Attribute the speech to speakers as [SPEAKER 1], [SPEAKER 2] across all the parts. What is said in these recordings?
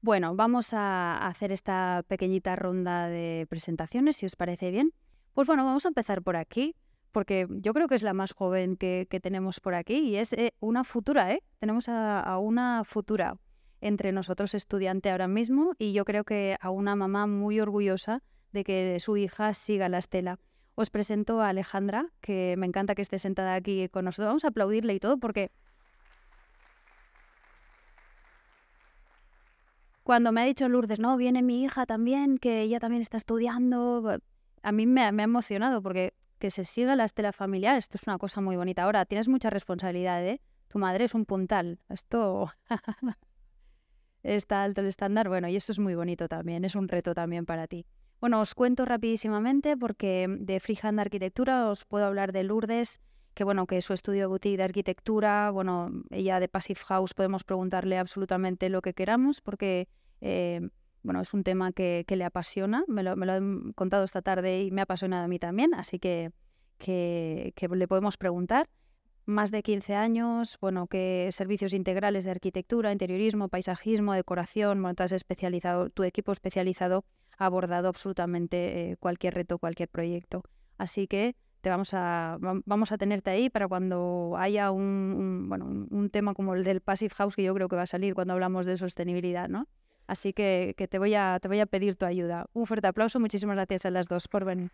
[SPEAKER 1] Bueno, vamos a hacer esta pequeñita ronda de presentaciones, si os parece bien. Pues bueno, vamos a empezar por aquí, porque yo creo que es la más joven que tenemos por aquí y es una futura, ¿eh? Tenemos a una futura entre nosotros estudiante ahora mismo y yo creo que a una mamá muy orgullosa de que su hija siga la estela. Os presento a Alejandra, que me encanta que esté sentada aquí con nosotros. Vamos a aplaudirle y todo porque cuando me ha dicho Lourdes, no, viene mi hija también, que ella también está estudiando, a mí me ha emocionado porque que se siga la estela familiar, esto es una cosa muy bonita. Ahora, tienes mucha responsabilidad, ¿eh? Tu madre es un puntal, esto está alto el estándar, bueno, y eso es muy bonito también, es un reto también para ti. Bueno, os cuento rapidísimamente porque de Freehand Arquitectura os puedo hablar de Lourdes, que bueno, que su estudio de boutique de arquitectura, bueno, ella de Passive House podemos preguntarle absolutamente lo que queramos porque, bueno, es un tema que le apasiona, me lo han contado esta tarde y me ha apasionado a mí también, así que le podemos preguntar. Más de 15 años, bueno, que servicios integrales de arquitectura, interiorismo, paisajismo, decoración, bueno, tu equipo especializado ha abordado absolutamente cualquier reto, cualquier proyecto. Así que vamos a tenerte ahí para cuando haya un tema como el del Passive House, que yo creo que va a salir cuando hablamos de sostenibilidad, ¿no? Así que te voy a pedir tu ayuda. Un fuerte aplauso, muchísimas gracias a las dos por venir.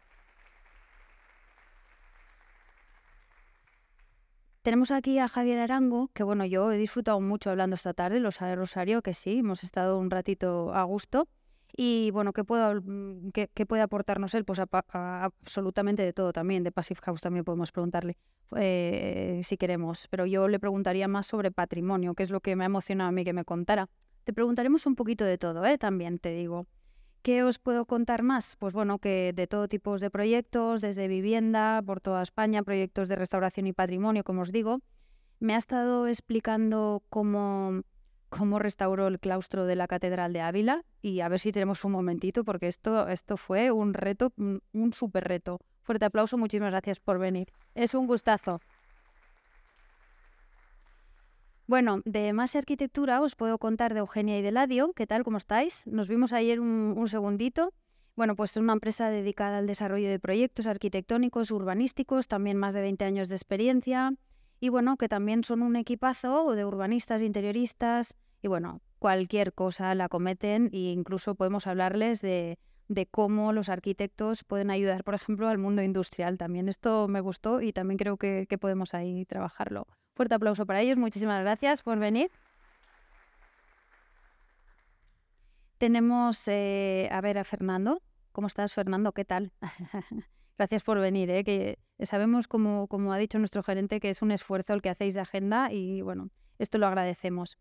[SPEAKER 1] Tenemos aquí a Javier Arango, que bueno, yo he disfrutado mucho hablando esta tarde, lo sabe Rosario, que sí, hemos estado un ratito a gusto. Y bueno, ¿qué puede aportarnos él? Pues absolutamente de todo también, de Passive House también podemos preguntarle si queremos. Pero yo le preguntaría más sobre patrimonio, que es lo que me ha emocionado a mí que me contara. Te preguntaremos un poquito de todo, también te digo. ¿Qué os puedo contar más? Pues bueno, que de todo tipo de proyectos, desde vivienda, por toda España, proyectos de restauración y patrimonio, como os digo. Me ha estado explicando cómo restauró el claustro de la Catedral de Ávila y a ver si tenemos un momentito porque esto fue un reto, un súper reto. Fuerte aplauso, muchísimas gracias por venir. Es un gustazo. Bueno, de más arquitectura os puedo contar de Eugenia y de Eladio. ¿Qué tal? ¿Cómo estáis? Nos vimos ayer un segundito. Bueno, pues es una empresa dedicada al desarrollo de proyectos arquitectónicos, urbanísticos, también más de 20 años de experiencia. Y bueno, que también son un equipazo de urbanistas, interioristas y bueno, cualquier cosa la cometen e incluso podemos hablarles de cómo los arquitectos pueden ayudar, por ejemplo, al mundo industrial. También esto me gustó y también creo que podemos ahí trabajarlo. Fuerte aplauso para ellos, muchísimas gracias por venir. Tenemos, a Fernando. ¿Cómo estás, Fernando? ¿Qué tal? Gracias por venir, que sabemos, como ha dicho nuestro gerente, que es un esfuerzo el que hacéis de agenda y bueno, esto lo agradecemos.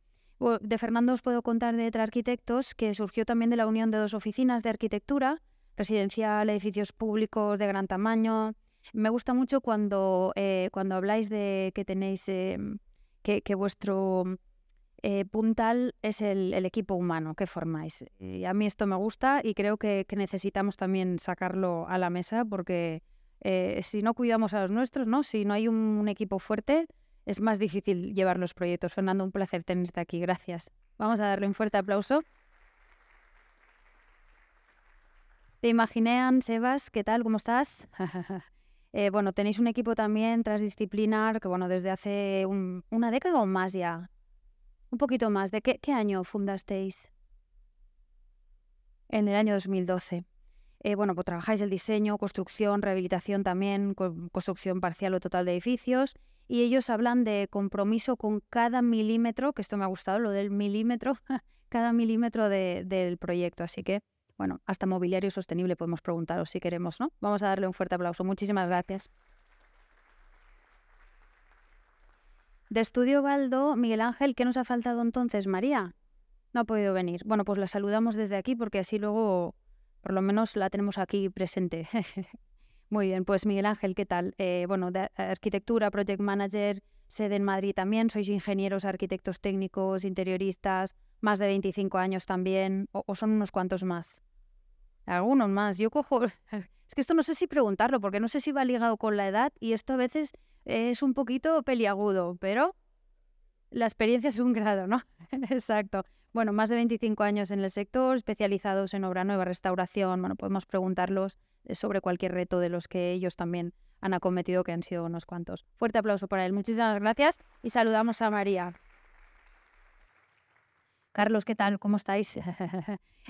[SPEAKER 1] De Fernando os puedo contar de Tra Arquitectos, que surgió también de la unión de dos oficinas de arquitectura, residencial, edificios públicos de gran tamaño. Me gusta mucho cuando habláis de que tenéis, que vuestro puntal es el equipo humano que formáis. Y a mí esto me gusta y creo que necesitamos también sacarlo a la mesa porque si no cuidamos a los nuestros, ¿no? Si no hay un equipo fuerte, es más difícil llevar los proyectos. Fernando, un placer tenerte aquí. Gracias. Vamos a darle un fuerte aplauso. Te imaginé, Sebas, ¿qué tal? ¿Cómo estás? Bueno, tenéis un equipo también transdisciplinar que, bueno, desde hace una década o más ya. Un poquito más. ¿De qué año fundasteis? En el año 2012. Bueno, pues trabajáis el diseño, construcción, rehabilitación también, construcción parcial o total de edificios. Y ellos hablan de compromiso con cada milímetro, que esto me ha gustado, lo del milímetro, cada milímetro del proyecto. Así que, bueno, hasta mobiliario sostenible podemos preguntaros si queremos, ¿no? Vamos a darle un fuerte aplauso. Muchísimas gracias. De Estudio Baldo, Miguel Ángel, ¿qué nos ha faltado entonces, María? No ha podido venir. Bueno, pues la saludamos desde aquí porque así luego por lo menos la tenemos aquí presente. Muy bien, pues Miguel Ángel, ¿qué tal? Bueno, de arquitectura, project manager, sede en Madrid también, sois ingenieros, arquitectos técnicos, interioristas, más de 25 años también, o son unos cuantos más. Algunos más. Yo cojo... Es que esto no sé si preguntarlo, porque no sé si va ligado con la edad y esto a veces es un poquito peliagudo, pero La experiencia es un grado, ¿no? Exacto. Bueno, más de 25 años en el sector, especializados en obra nueva, restauración. Bueno, podemos preguntarlos sobre cualquier reto de los que ellos también han acometido, que han sido unos cuantos. Fuerte aplauso para él. Muchísimas gracias y saludamos a María. Carlos, ¿qué tal? ¿Cómo estáis?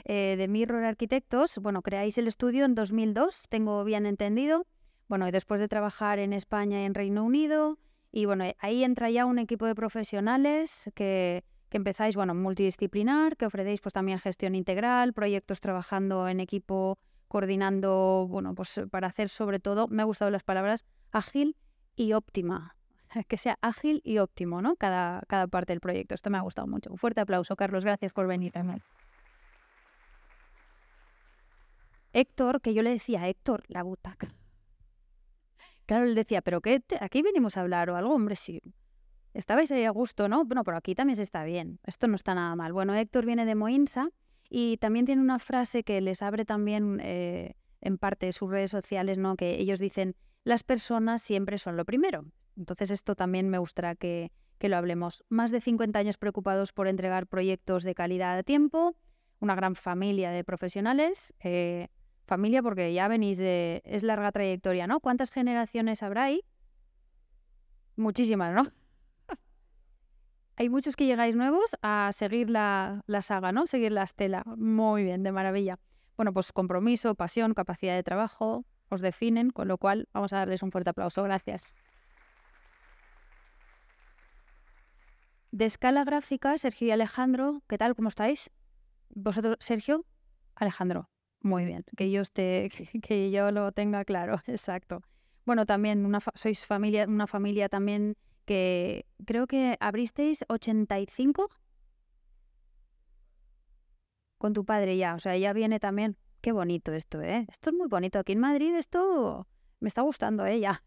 [SPEAKER 1] De Mirror Arquitectos, bueno, creáis el estudio en 2002, tengo bien entendido. Bueno, y después de trabajar en España y en Reino Unido, y bueno, ahí entra ya un equipo de profesionales que empezáis, bueno, multidisciplinar, que ofrecéis pues también gestión integral, proyectos trabajando en equipo, coordinando, bueno, pues para hacer sobre todo, me han gustado las palabras, ágil y óptima. Que sea ágil y óptimo, ¿no? Cada parte del proyecto. Esto me ha gustado mucho. Un fuerte aplauso, Carlos. Gracias por venir también. Héctor, que yo le decía, Héctor, la butaca. Claro, él decía, ¿pero qué? ¿Aquí venimos a hablar o algo? Hombre, sí. Estabais ahí a gusto, ¿no? Bueno, pero aquí también se está bien. Esto no está nada mal. Bueno, Héctor viene de Moinsa y también tiene una frase que les abre también en parte sus redes sociales, ¿no? Que ellos dicen, las personas siempre son lo primero. Entonces esto también me gustaría que lo hablemos. Más de 50 años preocupados por entregar proyectos de calidad a tiempo, una gran familia de profesionales, familia porque ya venís de... es larga trayectoria, ¿no? ¿Cuántas generaciones habrá ahí? Muchísimas, ¿no? Hay muchos que llegáis nuevos a seguir la saga, ¿no? Seguir la estela. Muy bien, de maravilla. Bueno, pues compromiso, pasión, capacidad de trabajo os definen, con lo cual vamos a darles un fuerte aplauso. Gracias. De Escala Gráfica, Sergio y Alejandro, ¿qué tal? ¿Cómo estáis? ¿Vosotros, Sergio? Alejandro. Muy bien, que yo lo tenga claro, exacto. Bueno, también sois familia, una familia también que creo que abristeis 85 con tu padre ya, o sea, ya viene también. Qué bonito esto, ¿eh? Esto es muy bonito. Aquí en Madrid esto me está gustando, ya.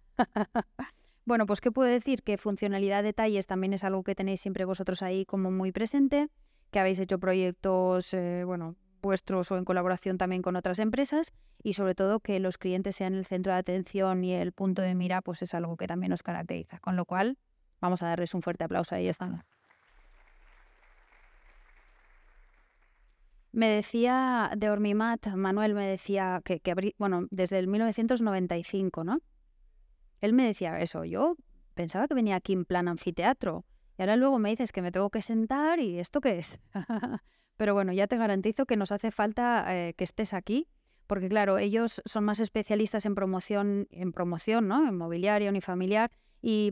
[SPEAKER 1] Bueno, pues ¿qué puedo decir? Que funcionalidad, detalles también es algo que tenéis siempre vosotros ahí como muy presente, que habéis hecho proyectos, bueno, vuestros o en colaboración también con otras empresas y sobre todo que los clientes sean el centro de atención y el punto de mira, pues es algo que también os caracteriza. Con lo cual, vamos a darles un fuerte aplauso. Ahí están. Me decía de Ormimat, Manuel me decía que bueno, desde el 1995, ¿no? Él me decía eso, yo pensaba que venía aquí en plan anfiteatro y ahora luego me dices que me tengo que sentar y ¿esto qué es? Pero bueno, ya te garantizo que nos hace falta que estés aquí porque claro, ellos son más especialistas en promoción, ¿no? En mobiliario, unifamiliar y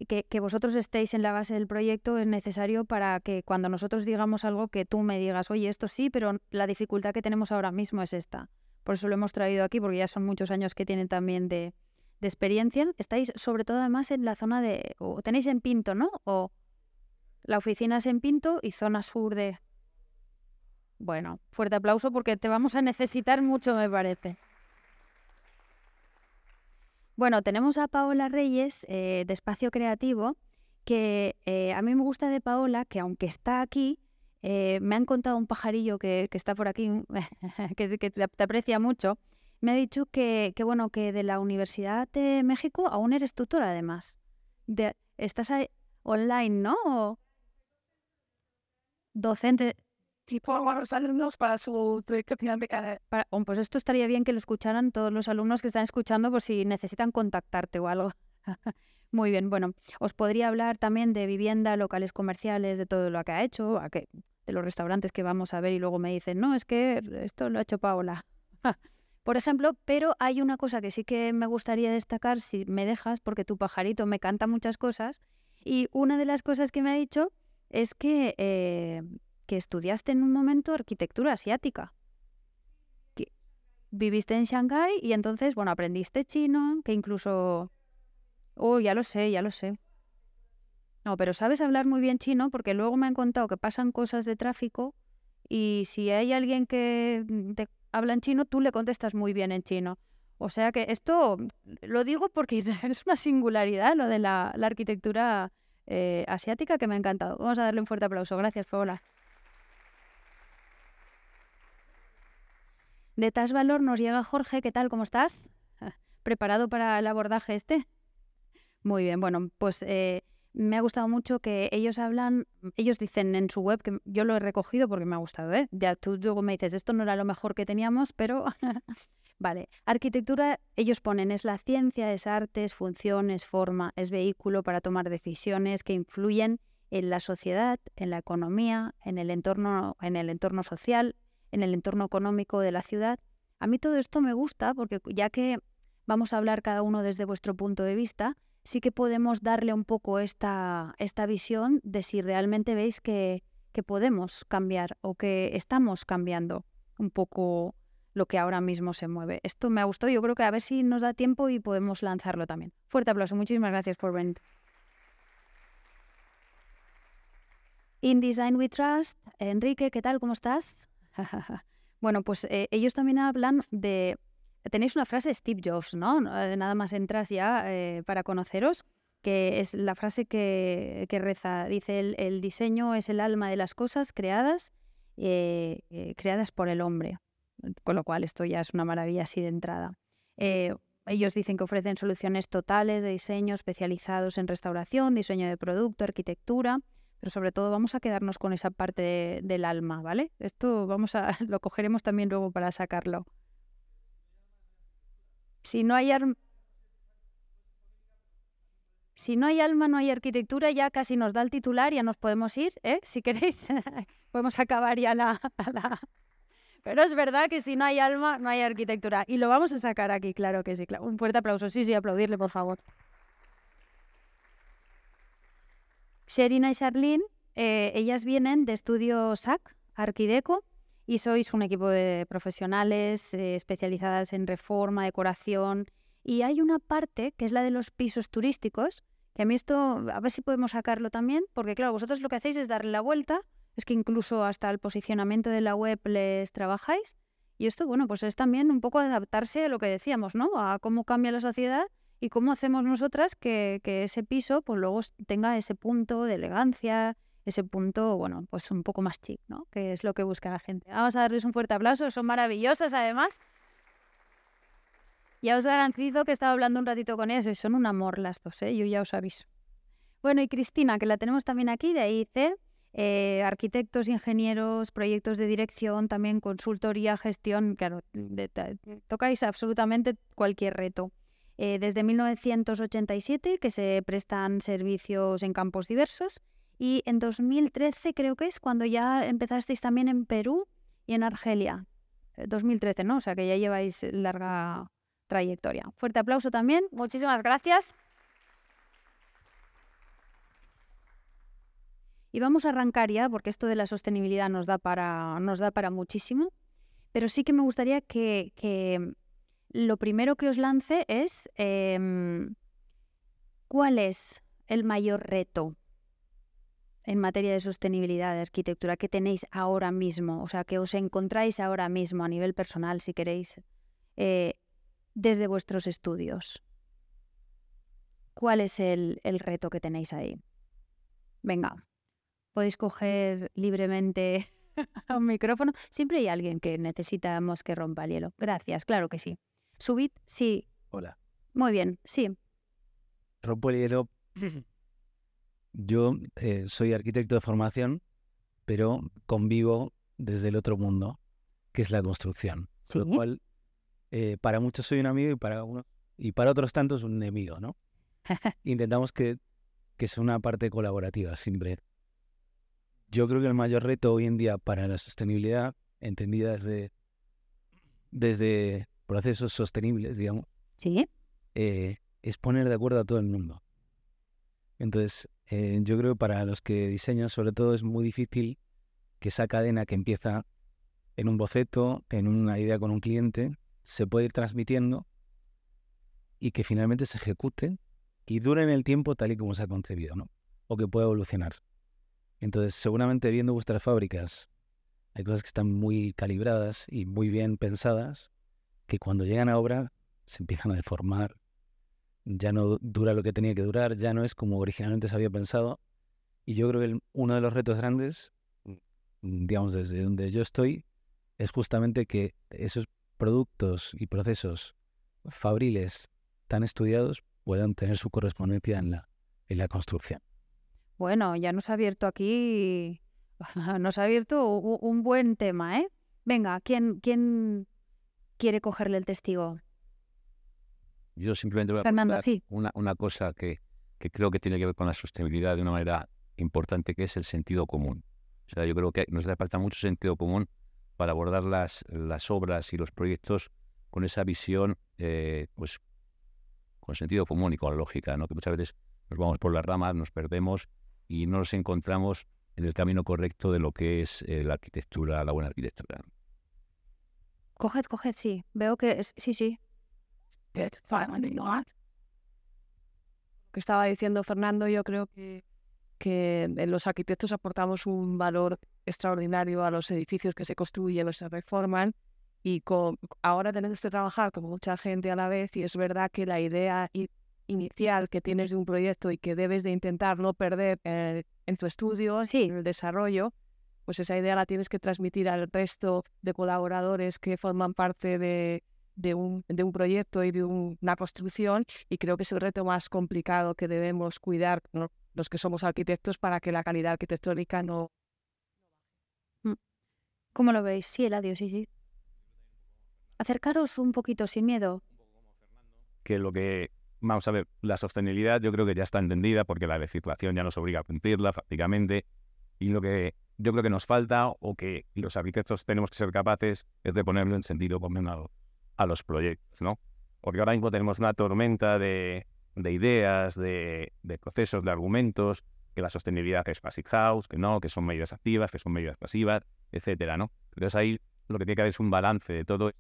[SPEAKER 1] que vosotros estéis en la base del proyecto es necesario para que cuando nosotros digamos algo que tú me digas, oye, esto sí, pero la dificultad que tenemos ahora mismo es esta. Por eso lo hemos traído aquí porque ya son muchos años que tienen también de experiencia. Estáis sobre todo además en la zona de... o tenéis en Pinto, ¿no? O la oficina es en Pinto y zona sur de... Bueno, fuerte aplauso porque te vamos a necesitar mucho, me parece. Bueno, tenemos a Paola Reyes de Espacio Creativo, que a mí me gusta de Paola, que aunque está aquí, me han contado un pajarillo que está por aquí, que te aprecia mucho. Me ha dicho que bueno, que de la Universidad de México aún eres tutora, además. Estás ahí online, ¿no? ¿O docente?
[SPEAKER 2] Y forman los alumnos para su trayectoria académica.
[SPEAKER 1] Pues esto estaría bien que lo escucharan todos los alumnos que están escuchando por si necesitan contactarte o algo. Muy bien, bueno, os podría hablar también de vivienda, locales comerciales, de todo lo que ha hecho, de los restaurantes que vamos a ver y luego me dicen, no, es que esto lo ha hecho Paola. Por ejemplo, pero hay una cosa que sí que me gustaría destacar, si me dejas, porque tu pajarito me canta muchas cosas, y una de las cosas que me ha dicho es que estudiaste en un momento arquitectura asiática. Que viviste en Shanghái y entonces, bueno, aprendiste chino, que incluso... Oh, ya lo sé, ya lo sé. No, pero sabes hablar muy bien chino porque luego me han contado que pasan cosas de tráfico y si hay alguien que te habla en chino, tú le contestas muy bien en chino. O sea que esto lo digo porque es una singularidad lo de la arquitectura asiática que me ha encantado. Vamos a darle un fuerte aplauso. Gracias, Paola. De Tas Valor nos llega Jorge. ¿Qué tal? ¿Cómo estás? ¿Preparado para el abordaje este? Muy bien, bueno, pues me ha gustado mucho que ellos dicen en su web, que yo lo he recogido porque me ha gustado, ¿eh? Ya tú luego me dices, esto no era lo mejor que teníamos, pero vale. Arquitectura, ellos ponen, es la ciencia, es arte, es función, es forma, es vehículo para tomar decisiones que influyen en la sociedad, en la economía, en el entorno social, en el entorno económico de la ciudad. A mí todo esto me gusta porque ya que vamos a hablar cada uno desde vuestro punto de vista, sí que podemos darle un poco esta visión de si realmente veis que podemos cambiar o que estamos cambiando un poco lo que ahora mismo se mueve. Esto me ha gustado, yo creo que a ver si nos da tiempo y podemos lanzarlo también. Fuerte aplauso, muchísimas gracias por venir. In Design We Trust, Enrique, ¿qué tal? ¿Cómo estás? Bueno, pues ellos también hablan de... Tenéis una frase de Steve Jobs, ¿no? Nada más entras ya para conoceros, que es la frase que reza. Dice, el diseño es el alma de las cosas creadas por el hombre. Con lo cual esto ya es una maravilla así de entrada. Ellos dicen que ofrecen soluciones totales de diseño especializados en restauración, diseño de producto, arquitectura, pero sobre todo vamos a quedarnos con esa parte del alma, ¿vale? Esto lo cogeremos también luego para sacarlo. Si no hay alma, no hay arquitectura, ya casi nos da el titular, ya nos podemos ir, ¿eh? Si queréis, podemos acabar ya Pero es verdad que si no hay alma, no hay arquitectura. Y lo vamos a sacar aquí, claro que sí. Claro. Un fuerte aplauso. Sí, aplaudirle, por favor. Sherina y Charlene, ellas vienen de estudio SAC, Arquideco, y sois un equipo de profesionales especializadas en reforma, decoración. Y hay una parte que es la de los pisos turísticos, que a mí esto, a ver si podemos sacarlo también, porque claro, vosotros lo que hacéis es darle la vuelta, es que incluso hasta el posicionamiento de la web les trabajáis. Y esto, bueno, pues es también un poco adaptarse a lo que decíamos, ¿no? A cómo cambia la sociedad y cómo hacemos nosotras que ese piso pues luego tenga ese punto de elegancia, ese punto, bueno, pues un poco más chic, ¿no? Que es lo que busca la gente. Vamos a darles un fuerte aplauso, son maravillosas además. Ya os garantizo que he estado hablando un ratito con ellas y son un amor las dos, ¿eh? Yo ya os aviso. Bueno, y Cristina, que la tenemos también aquí de AIC, arquitectos, ingenieros, proyectos de dirección, también consultoría, gestión, claro, tocáis absolutamente cualquier reto. Desde 1987 que se prestan servicios en campos diversos y en 2013 creo que es cuando ya empezasteis también en Perú y en Argelia. 2013, ¿no? O sea que ya lleváis larga trayectoria. Fuerte aplauso también. Muchísimas gracias. Y vamos a arrancar ya, porque esto de la sostenibilidad nos da para muchísimo, pero sí que me gustaría que lo primero que os lance es ¿cuál es el mayor reto en materia de sostenibilidad de arquitectura que tenéis ahora mismo? O sea, que os encontráis ahora mismo a nivel personal, si queréis, desde vuestros estudios. ¿Cuál es el reto que tenéis ahí? Venga. Podéis coger libremente un micrófono. Siempre hay alguien que necesitamos que rompa el hielo. Gracias, claro que sí. Subid, sí.
[SPEAKER 3] Hola.
[SPEAKER 1] Muy bien, sí.
[SPEAKER 3] Rompo el hielo. Yo soy arquitecto de formación, pero convivo desde el otro mundo, que es la construcción.
[SPEAKER 1] ¿Sí?
[SPEAKER 3] Con lo cual, para muchos soy un amigo y para otros tantos un enemigo, ¿no? Intentamos que sea una parte colaborativa siempre. Yo creo que el mayor reto hoy en día para la sostenibilidad, entendida desde procesos sostenibles, digamos,
[SPEAKER 1] ¿Sí?
[SPEAKER 3] Es poner de acuerdo a todo el mundo. Entonces, yo creo que para los que diseñan, sobre todo, es muy difícil que esa cadena que empieza en un boceto, en una idea con un cliente, se puede ir transmitiendo y que finalmente se ejecute y dure en el tiempo tal y como se ha concebido, ¿no? O que pueda evolucionar. Entonces, seguramente viendo vuestras fábricas, hay cosas que están muy calibradas y muy bien pensadas, que cuando llegan a obra se empiezan a deformar, ya no dura lo que tenía que durar, ya no es como originalmente se había pensado. Y yo creo que uno de los retos grandes, digamos desde donde yo estoy, es justamente que esos productos y procesos fabriles tan estudiados puedan tener su correspondencia en la construcción.
[SPEAKER 1] Bueno, ya nos ha abierto aquí, nos ha abierto un buen tema, ¿eh? Venga, ¿quién quiere cogerle el testigo?
[SPEAKER 4] Yo simplemente voy a
[SPEAKER 1] Fernando,
[SPEAKER 4] aportar
[SPEAKER 1] sí.
[SPEAKER 4] una cosa que creo que tiene que ver con la sostenibilidad de una manera importante, que es el sentido común. O sea, yo creo que nos hace falta mucho sentido común para abordar las obras y los proyectos con esa visión, pues con sentido común y con lógica, ¿no? Que muchas veces nos vamos por las ramas, nos perdemos y no nos encontramos en el camino correcto de lo que es la arquitectura, la buena arquitectura.
[SPEAKER 1] Coged, sí. Veo que sí.
[SPEAKER 2] Get finally not.
[SPEAKER 5] Que estaba diciendo Fernando, yo creo que los arquitectos aportamos un valor extraordinario a los edificios que se construyen o se reforman, y ahora tenemos que trabajar con mucha gente a la vez, y es verdad que la idea inicial que tienes de un proyecto y que debes de intentar no perder en tu estudio, en el desarrollo, pues esa idea la tienes que transmitir al resto de colaboradores que forman parte de un proyecto y de una construcción, y creo que es el reto más complicado que debemos cuidar, ¿no?, los que somos arquitectos, para que la calidad arquitectónica no...
[SPEAKER 1] ¿Cómo lo veis? Sí, Eladio, sí. Acercaros un poquito, sin miedo.
[SPEAKER 6] Vamos a ver, la sostenibilidad yo creo que ya está entendida, porque la legislación ya nos obliga a cumplirla prácticamente, y lo que yo creo que nos falta, o que los arquitectos tenemos que ser capaces, es de ponerlo en sentido común a los proyectos, ¿no? Porque ahora mismo tenemos una tormenta de ideas, de procesos, de argumentos, que la sostenibilidad es passive house, que no, que son medidas activas, que son medidas pasivas, etcétera, ¿no? Entonces ahí lo que tiene que haber es un balance de todo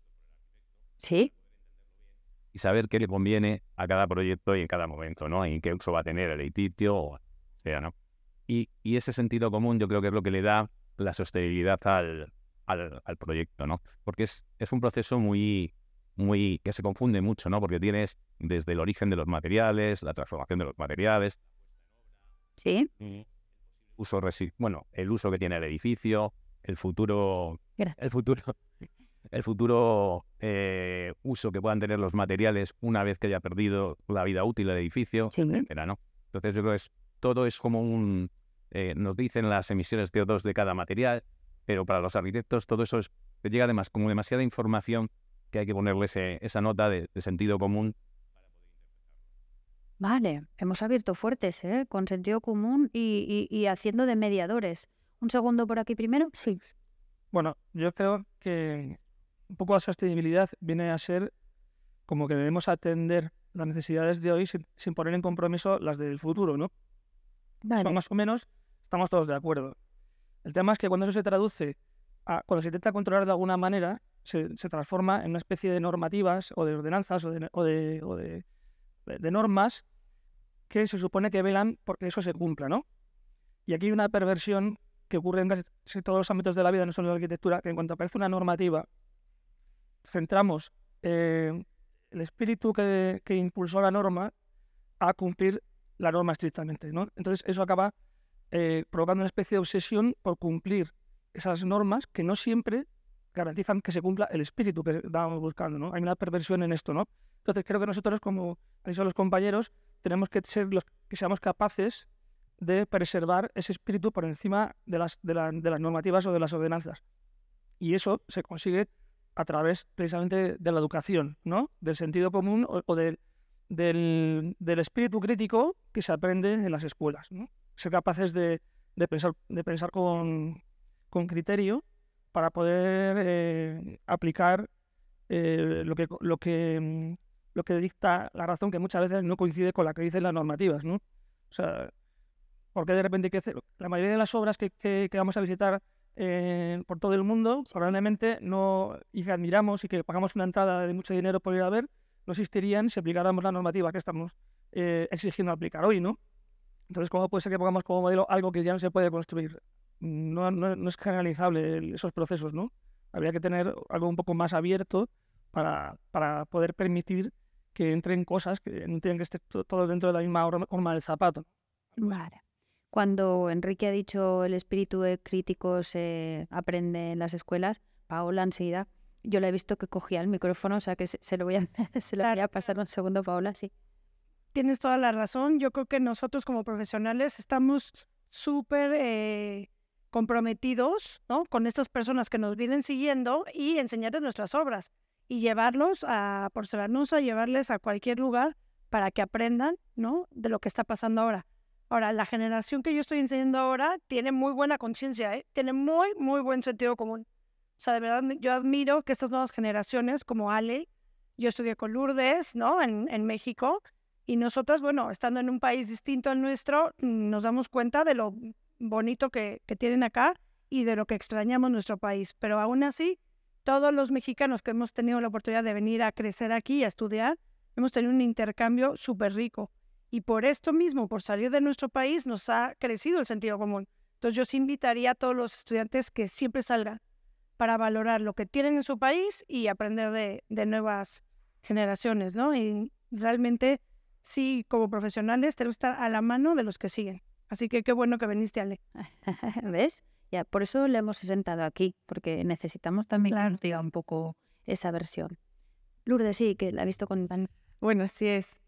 [SPEAKER 1] Sí.
[SPEAKER 6] y saber qué le conviene a cada proyecto y en cada momento, ¿no? Y qué uso va a tener el edificio, o sea, ¿no? Y ese sentido común yo creo que es lo que le da la sostenibilidad al proyecto, ¿no? Porque es un proceso muy que se confunde mucho, ¿no? Porque tienes desde el origen de los materiales, la transformación de los materiales,
[SPEAKER 1] Sí.
[SPEAKER 6] el uso que tiene el edificio, el futuro uso que puedan tener los materiales una vez que haya perdido la vida útil del edificio, etcétera, ¿no? Entonces yo creo que todo es como nos dicen las emisiones de CO2 de cada material, pero para los arquitectos todo eso llega como demasiada información, que hay que ponerle esa nota de sentido común.
[SPEAKER 1] Vale, hemos abierto fuertes, ¿eh? Con sentido común y haciendo de mediadores. Un segundo por aquí primero. Sí.
[SPEAKER 2] Bueno, yo creo que un poco la sostenibilidad viene a ser como que debemos atender las necesidades de hoy sin poner en compromiso las del futuro, ¿no?
[SPEAKER 1] Vale.
[SPEAKER 2] Son más o menos, estamos todos de acuerdo. El tema es que cuando eso se traduce cuando se intenta controlar de alguna manera, se transforma en una especie de normativas o de ordenanzas o de normas que se supone que velan porque eso se cumpla, ¿no? Y aquí hay una perversión que ocurre en casi todos los ámbitos de la vida, no solo en la arquitectura, que en cuanto aparece una normativa, centramos el espíritu que impulsó la norma a cumplir la norma estrictamente, ¿no? Entonces eso acaba provocando una especie de obsesión por cumplir esas normas que no siempre garantizan que se cumpla el espíritu que estábamos buscando, ¿no? Hay una perversión en esto, ¿no? Entonces creo que nosotros, como son los compañeros, tenemos que ser los que seamos capaces de preservar ese espíritu por encima de las normativas o de las ordenanzas. Y eso se consigue a través precisamente de la educación, ¿no? Del sentido común o del espíritu crítico que se aprende en las escuelas, ¿no? Ser capaces de pensar con criterio para poder aplicar lo que dicta la razón, que muchas veces no coincide con la que dicen las normativas, ¿no? O sea, porque de repente la mayoría de las obras que vamos a visitar por todo el mundo, probablemente no, y que admiramos y que pagamos una entrada de mucho dinero por ir a ver, no existirían si aplicáramos la normativa que estamos exigiendo aplicar hoy, ¿no? Entonces, ¿cómo puede ser que pongamos como modelo algo que ya no se puede construir? No es generalizable esos procesos, ¿no? Habría que tener algo un poco más abierto para poder permitir que entren cosas que no tienen que estar todo dentro de la misma horma del zapato.
[SPEAKER 1] Vale. Cuando Enrique ha dicho el espíritu crítico se aprende en las escuelas, Paola enseguida, yo la he visto que cogía el micrófono, o sea que se lo voy a pasar un segundo, Paola, sí.
[SPEAKER 7] tienes toda la razón. Yo creo que nosotros como profesionales estamos súper comprometidos, ¿no?, con estas personas que nos vienen siguiendo y enseñarles nuestras obras y llevarlos a Porcelanosa, llevarles a cualquier lugar para que aprendan, ¿no?, de lo que está pasando ahora. Ahora, la generación que yo estoy enseñando ahora tiene muy buena conciencia, tiene muy, muy buen sentido común. O sea, de verdad, yo admiro que estas nuevas generaciones, como Ale, yo estudié con Lourdes, ¿no?, en México, y nosotras, bueno, estando en un país distinto al nuestro, nos damos cuenta de lo bonito que tienen acá y de lo que extrañamos nuestro país. Pero aún así, todos los mexicanos que hemos tenido la oportunidad de venir a crecer aquí y a estudiar, hemos tenido un intercambio súper rico. Y por esto mismo, por salir de nuestro país, nos ha crecido el sentido común. Entonces yo sí invitaría a todos los estudiantes que siempre salgan para valorar lo que tienen en su país y aprender de nuevas generaciones, ¿no? Y realmente, sí, como profesionales, tenemos que estar a la mano de los que siguen. Así que qué bueno que viniste, Ale.
[SPEAKER 1] ¿Ves? Ya, por eso le hemos sentado aquí, porque necesitamos también que nos diga un poco esa versión. Lourdes, sí, que la he visto con Iván.
[SPEAKER 5] Bueno, así es.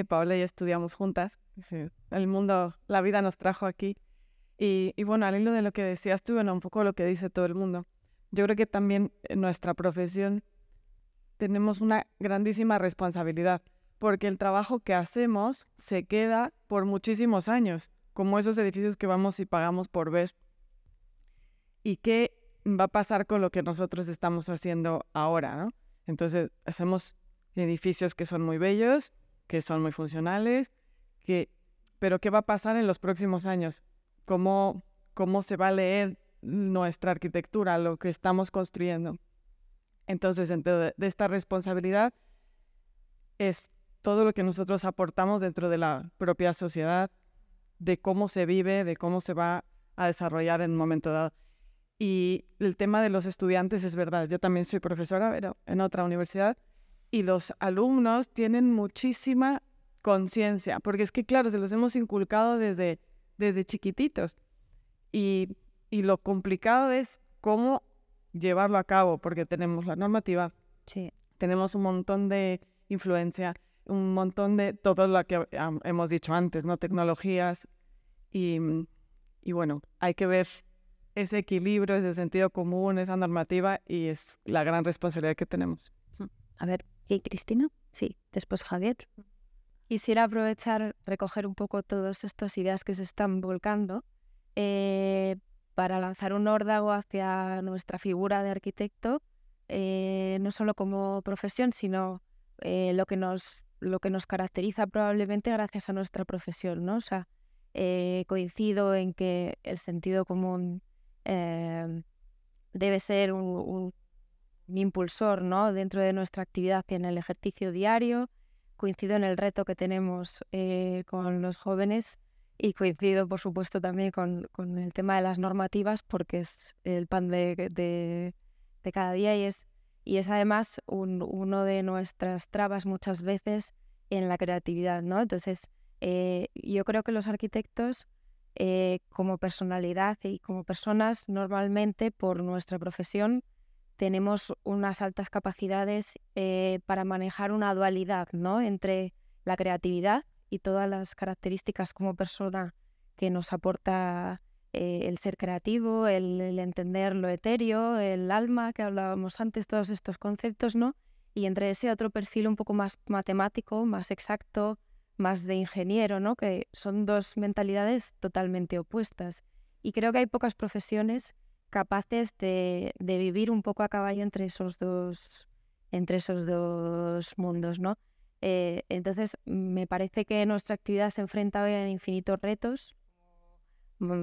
[SPEAKER 5] Paola y yo estudiamos juntas. Sí, el mundo, la vida nos trajo aquí. Y bueno, al hilo de lo que decías tú, bueno, un poco lo que dice todo el mundo. Yo creo que también en nuestra profesión tenemos una grandísima responsabilidad, porque el trabajo que hacemos se queda por muchísimos años, como esos edificios que vamos y pagamos por ver. ¿Y qué va a pasar con lo que nosotros estamos haciendo ahora, ¿no? Entonces, hacemos edificios que son muy bellos, que son muy funcionales, pero ¿qué va a pasar en los próximos años? ¿Cómo se va a leer nuestra arquitectura, lo que estamos construyendo? Entonces, dentro de esta responsabilidad es todo lo que nosotros aportamos dentro de la propia sociedad, de cómo se vive, de cómo se va a desarrollar en un momento dado. Y el tema de los estudiantes es verdad. Yo también soy profesora, pero en otra universidad, y los alumnos tienen muchísima conciencia, porque es que, claro, se los hemos inculcado desde chiquititos. Y lo complicado es cómo llevarlo a cabo, porque tenemos la normativa,
[SPEAKER 1] Sí.
[SPEAKER 5] tenemos un montón de influencia, un montón de todo lo que hemos dicho antes, ¿no? Tecnologías, y bueno, hay que ver ese equilibrio, ese sentido común, esa normativa, y es la gran responsabilidad que tenemos.
[SPEAKER 1] A ver, ¿y Cristina? Sí, después Javier. Quisiera aprovechar, recoger un poco todas estas ideas que se están volcando para lanzar un órdago hacia nuestra figura de arquitecto, no solo como profesión, sino lo que nos caracteriza probablemente gracias a nuestra profesión, ¿no? O sea, coincido en que el sentido común debe ser un impulsor, ¿no?, dentro de nuestra actividad y en el ejercicio diario. Coincido en el reto que tenemos con los jóvenes y coincido, por supuesto, también con el tema de las normativas, porque es el pan de cada día y es además uno de nuestras trabas muchas veces en la creatividad, ¿no? Entonces, yo creo que los arquitectos, como personalidad y como personas, normalmente por nuestra profesión, tenemos unas altas capacidades para manejar una dualidad, ¿no?, entre la creatividad y todas las características como persona que nos aporta el ser creativo, el entender lo etéreo, el alma, que hablábamos antes, todos estos conceptos, ¿no? Y entre ese otro perfil un poco más matemático, más exacto, más de ingeniero, ¿no?, que son dos mentalidades totalmente opuestas. Y creo que hay pocas profesiones capaces de vivir un poco a caballo entre esos dos mundos, ¿no? Entonces, me parece que nuestra actividad se enfrenta hoy a infinitos retos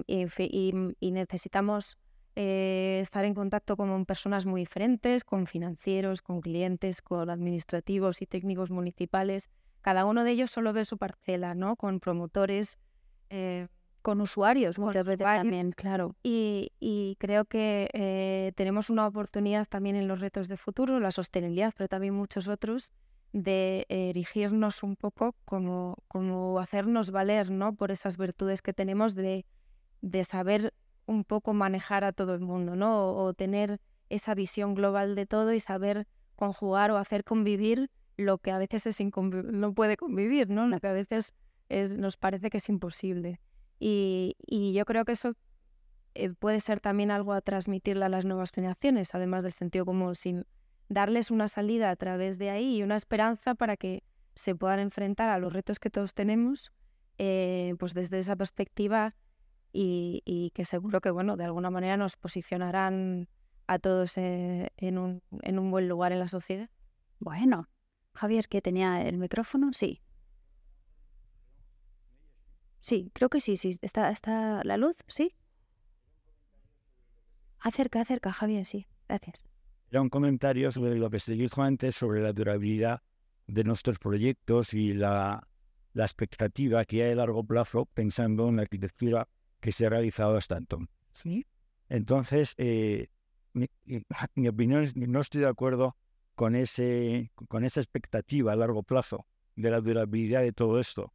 [SPEAKER 1] y necesitamos estar en contacto con personas muy diferentes, con financieros, con clientes, con administrativos y técnicos municipales. Cada uno de ellos solo ve su parcela, ¿no? Con promotores, con usuarios muchas veces también, claro. Y creo que tenemos una oportunidad también en los retos de futuro, la sostenibilidad, pero también muchos otros, de erigirnos un poco como hacernos valer, ¿no?, por esas virtudes que tenemos de saber un poco manejar a todo el mundo, ¿no? O tener esa visión global de todo y saber conjugar o hacer convivir lo que a veces no puede convivir, ¿no? Lo que a veces nos parece que es imposible. Y yo creo que eso puede ser también algo a transmitirle a las nuevas generaciones, además del sentido común, sin darles una salida a través de ahí y una esperanza para que se puedan enfrentar a los retos que todos tenemos, pues desde esa perspectiva y que seguro que, bueno, de alguna manera nos posicionarán a todos en un buen lugar en la sociedad. Bueno, Javier, ¿que tenía el micrófono? Sí. Sí, creo que sí. ¿Está la luz? ¿Sí? Acerca, Javier, sí. Gracias.
[SPEAKER 8] Era un comentario sobre lo que se dijo antes sobre la durabilidad de nuestros proyectos y la expectativa que hay a largo plazo pensando en la arquitectura que se ha realizado hasta entonces. ¿Sí? Entonces, mi opinión es que no estoy de acuerdo con esa expectativa a largo plazo de la durabilidad de todo esto.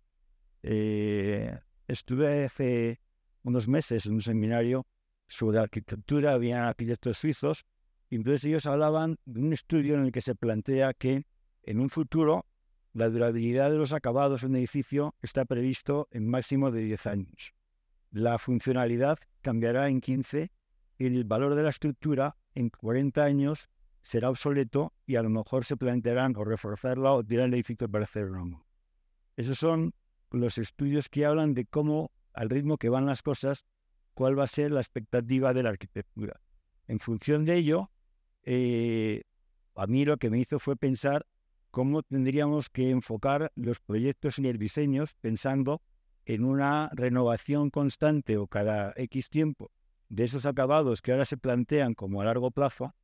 [SPEAKER 8] Estuve hace unos meses en un seminario sobre arquitectura, había arquitectos suizos, y entonces ellos hablaban de un estudio en el que se plantea que en un futuro la durabilidad de los acabados de un edificio está previsto en máximo de 10 años. La funcionalidad cambiará en 15 y el valor de la estructura en 40 años será obsoleto y a lo mejor se plantearán o reforzarla o tirar el edificio para hacer romo. Esos son los estudios que hablan de cómo, al ritmo que van las cosas, cuál va a ser la expectativa de la arquitectura. En función de ello, a mí lo que me hizo fue pensar cómo tendríamos que enfocar los proyectos y los diseños pensando en una renovación constante o cada X tiempo de esos acabados que ahora se plantean como a largo plazo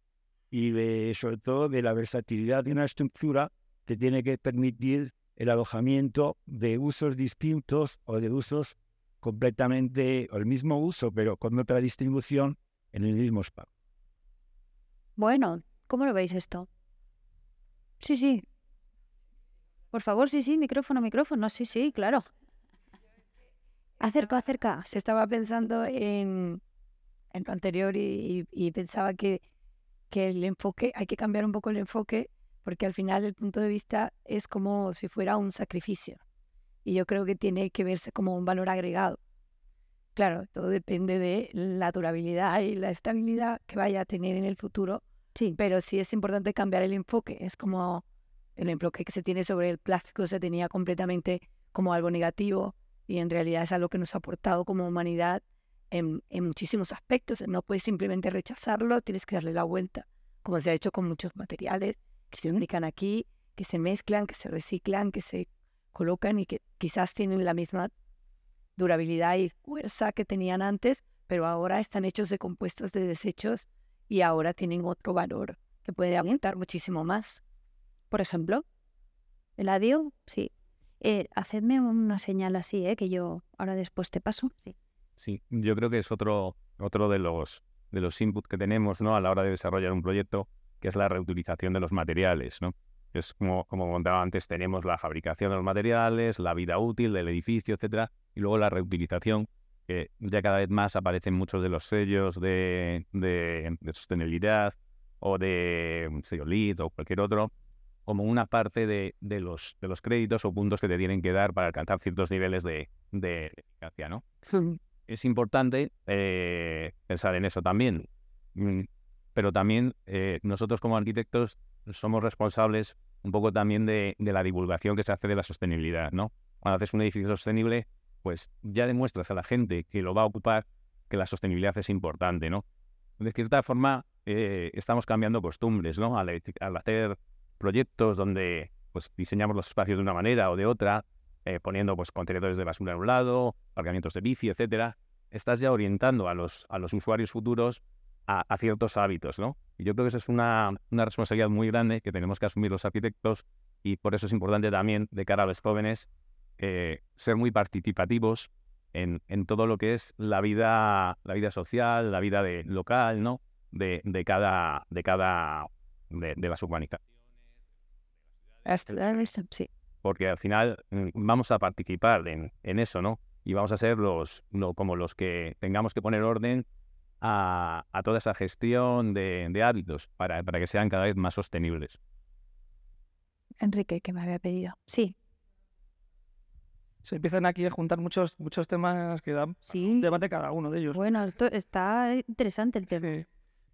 [SPEAKER 8] y sobre todo de la versatilidad de una estructura que tiene que permitir el alojamiento de usos distintos o de usos completamente, o el mismo uso, pero con otra distribución en el mismo espacio.
[SPEAKER 1] Bueno, ¿cómo lo veis esto? Sí. Por favor, sí, micrófono. Sí, claro. Acerca.
[SPEAKER 9] Se estaba pensando en lo anterior y pensaba que el enfoque, hay que cambiar un poco el enfoque, porque al final el punto de vista es como si fuera un sacrificio. Y yo creo que tiene que verse como un valor agregado. Claro, todo depende de la durabilidad y la estabilidad que vaya a tener en el futuro.
[SPEAKER 1] Sí.
[SPEAKER 9] Pero sí es importante cambiar el enfoque. Es como el enfoque que se tiene sobre el plástico se tenía completamente como algo negativo y en realidad es algo que nos ha aportado como humanidad en muchísimos aspectos. No puedes simplemente rechazarlo, tienes que darle la vuelta, como se ha hecho con muchos materiales que se fabrican aquí, que se mezclan, que se reciclan, que se colocan y que quizás tienen la misma durabilidad y fuerza que tenían antes, pero ahora están hechos de compuestos de desechos y ahora tienen otro valor que puede aumentar muchísimo más.
[SPEAKER 1] Por ejemplo, Eladio, sí. Hacedme una señal así, que yo ahora después te paso. Sí.
[SPEAKER 6] Sí, yo creo que es otro de los inputs que tenemos, ¿no?, a la hora de desarrollar un proyecto, que es la reutilización de los materiales, ¿no? Es como comentaba antes, tenemos la fabricación de los materiales, la vida útil del edificio, etcétera, y luego la reutilización, que ya cada vez más aparecen muchos de los sellos de sostenibilidad o de sello LEED o cualquier otro, como una parte de los créditos o puntos que te tienen que dar para alcanzar ciertos niveles de eficacia, ¿no? Es importante pensar en eso también, pero también nosotros como arquitectos somos responsables un poco también de la divulgación que se hace de la sostenibilidad, ¿no? Cuando haces un edificio sostenible, pues ya demuestras a la gente que lo va a ocupar que la sostenibilidad es importante, ¿no? De cierta forma, estamos cambiando costumbres, ¿no? Al hacer proyectos donde pues diseñamos los espacios de una manera o de otra, poniendo pues contenedores de basura a un lado, aparcamientos de bici, etcétera, estás ya orientando a los usuarios futuros a ciertos hábitos, ¿no? Y yo creo que esa es una responsabilidad muy grande que tenemos que asumir los arquitectos y por eso es importante también, de cara a los jóvenes, ser muy participativos en todo lo que es la vida social, la vida local, ¿no? De las urbanizaciones.
[SPEAKER 1] Sí.
[SPEAKER 6] Porque al final vamos a participar en eso, ¿no? Y vamos a ser como los que tengamos que poner orden a toda esa gestión de hábitos para que sean cada vez más sostenibles.
[SPEAKER 1] Enrique, que me había pedido. Sí,
[SPEAKER 2] Se empiezan aquí a juntar muchos temas que dan
[SPEAKER 1] sí.
[SPEAKER 2] debate cada uno de ellos.
[SPEAKER 1] Bueno, esto está interesante el tema.
[SPEAKER 2] Sí.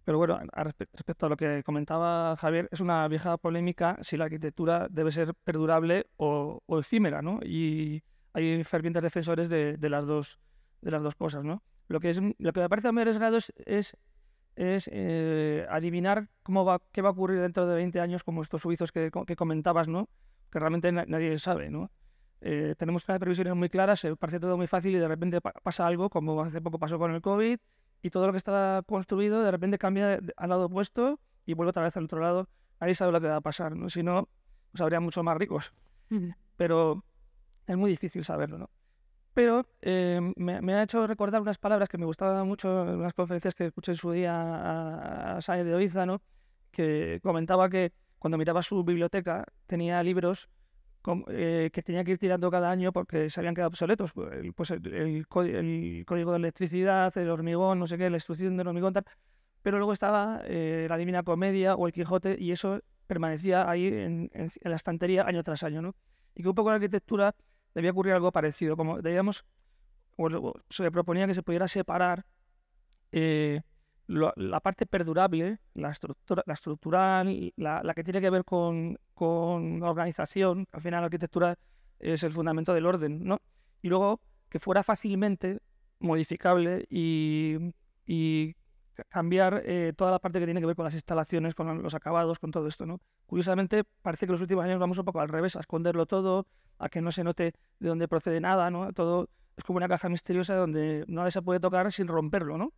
[SPEAKER 2] Pero bueno, respecto a lo que comentaba Javier, es una vieja polémica si la arquitectura debe ser perdurable o efímera, ¿no? Y hay fervientes defensores de las dos cosas, ¿no? Lo que me parece muy arriesgado es adivinar qué va a ocurrir dentro de 20 años, como estos suizos que comentabas, ¿no? Que realmente nadie sabe, ¿no? Tenemos unas previsiones muy claras, se parece todo muy fácil y de repente pasa algo, como hace poco pasó con el COVID, y todo lo que estaba construido de repente cambia al lado opuesto y vuelve otra vez al otro lado. Nadie sabe lo que va a pasar, ¿no? Si no, pues habrían muchos más ricos. Pero es muy difícil saberlo, ¿no? Pero me ha hecho recordar unas palabras que me gustaban mucho en unas conferencias que escuché en su día a Sáenz de Oiza, ¿no? Que comentaba que cuando miraba su biblioteca tenía libros que tenía que ir tirando cada año porque se habían quedado obsoletos. El código de electricidad, el hormigón, no sé qué, la instrucción del hormigón, tal. Pero luego estaba la Divina Comedia o el Quijote y eso permanecía ahí en la estantería año tras año, ¿no? Y que un poco en la arquitectura debía ocurrir algo parecido, como se proponía que se pudiera separar la parte perdurable, la estructural, la que tiene que ver con la organización. Al final la arquitectura es el fundamento del orden, ¿no? Y luego que fuera fácilmente modificable y cambiar toda la parte que tiene que ver con las instalaciones, con los acabados, con todo esto, ¿no? Curiosamente, parece que en los últimos años vamos un poco al revés, a esconderlo todo, a que no se note de dónde procede nada, ¿no? Todo es como una caja misteriosa donde nada se puede tocar sin romperlo, ¿no?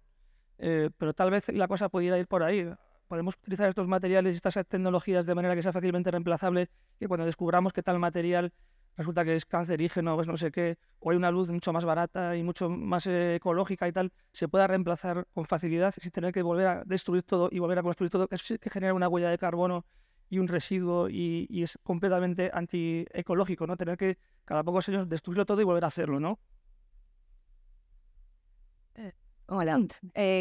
[SPEAKER 2] Pero tal vez la cosa pudiera ir por ahí. Podemos utilizar estos materiales y estas tecnologías de manera que sea fácilmente reemplazable, que cuando descubramos que tal material resulta que es cancerígeno, pues no sé qué, o hay una luz mucho más barata y mucho más ecológica y tal, se pueda reemplazar con facilidad sin tener que volver a destruir todo y volver a construir todo. Eso sí que genera una huella de carbono y un residuo y es completamente antiecológico, ¿no? Tener que cada pocos años destruirlo todo y volver a hacerlo, ¿no?
[SPEAKER 9] Hola.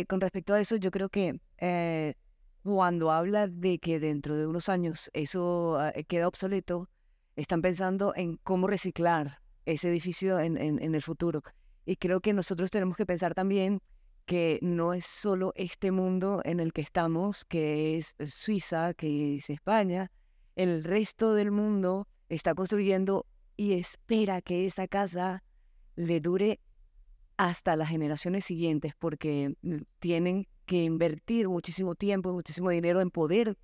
[SPEAKER 9] Con respecto a eso, yo creo que cuando habla de que dentro de unos años eso queda obsoleto, están pensando en cómo reciclar ese edificio en el futuro. Y creo que nosotros tenemos que pensar también que no es solo este mundo en el que estamos, que es Suiza, que es España. El resto del mundo está construyendo y espera que esa casa le dure hasta las generaciones siguientes, porque tienen que invertir muchísimo tiempo, muchísimo dinero en poder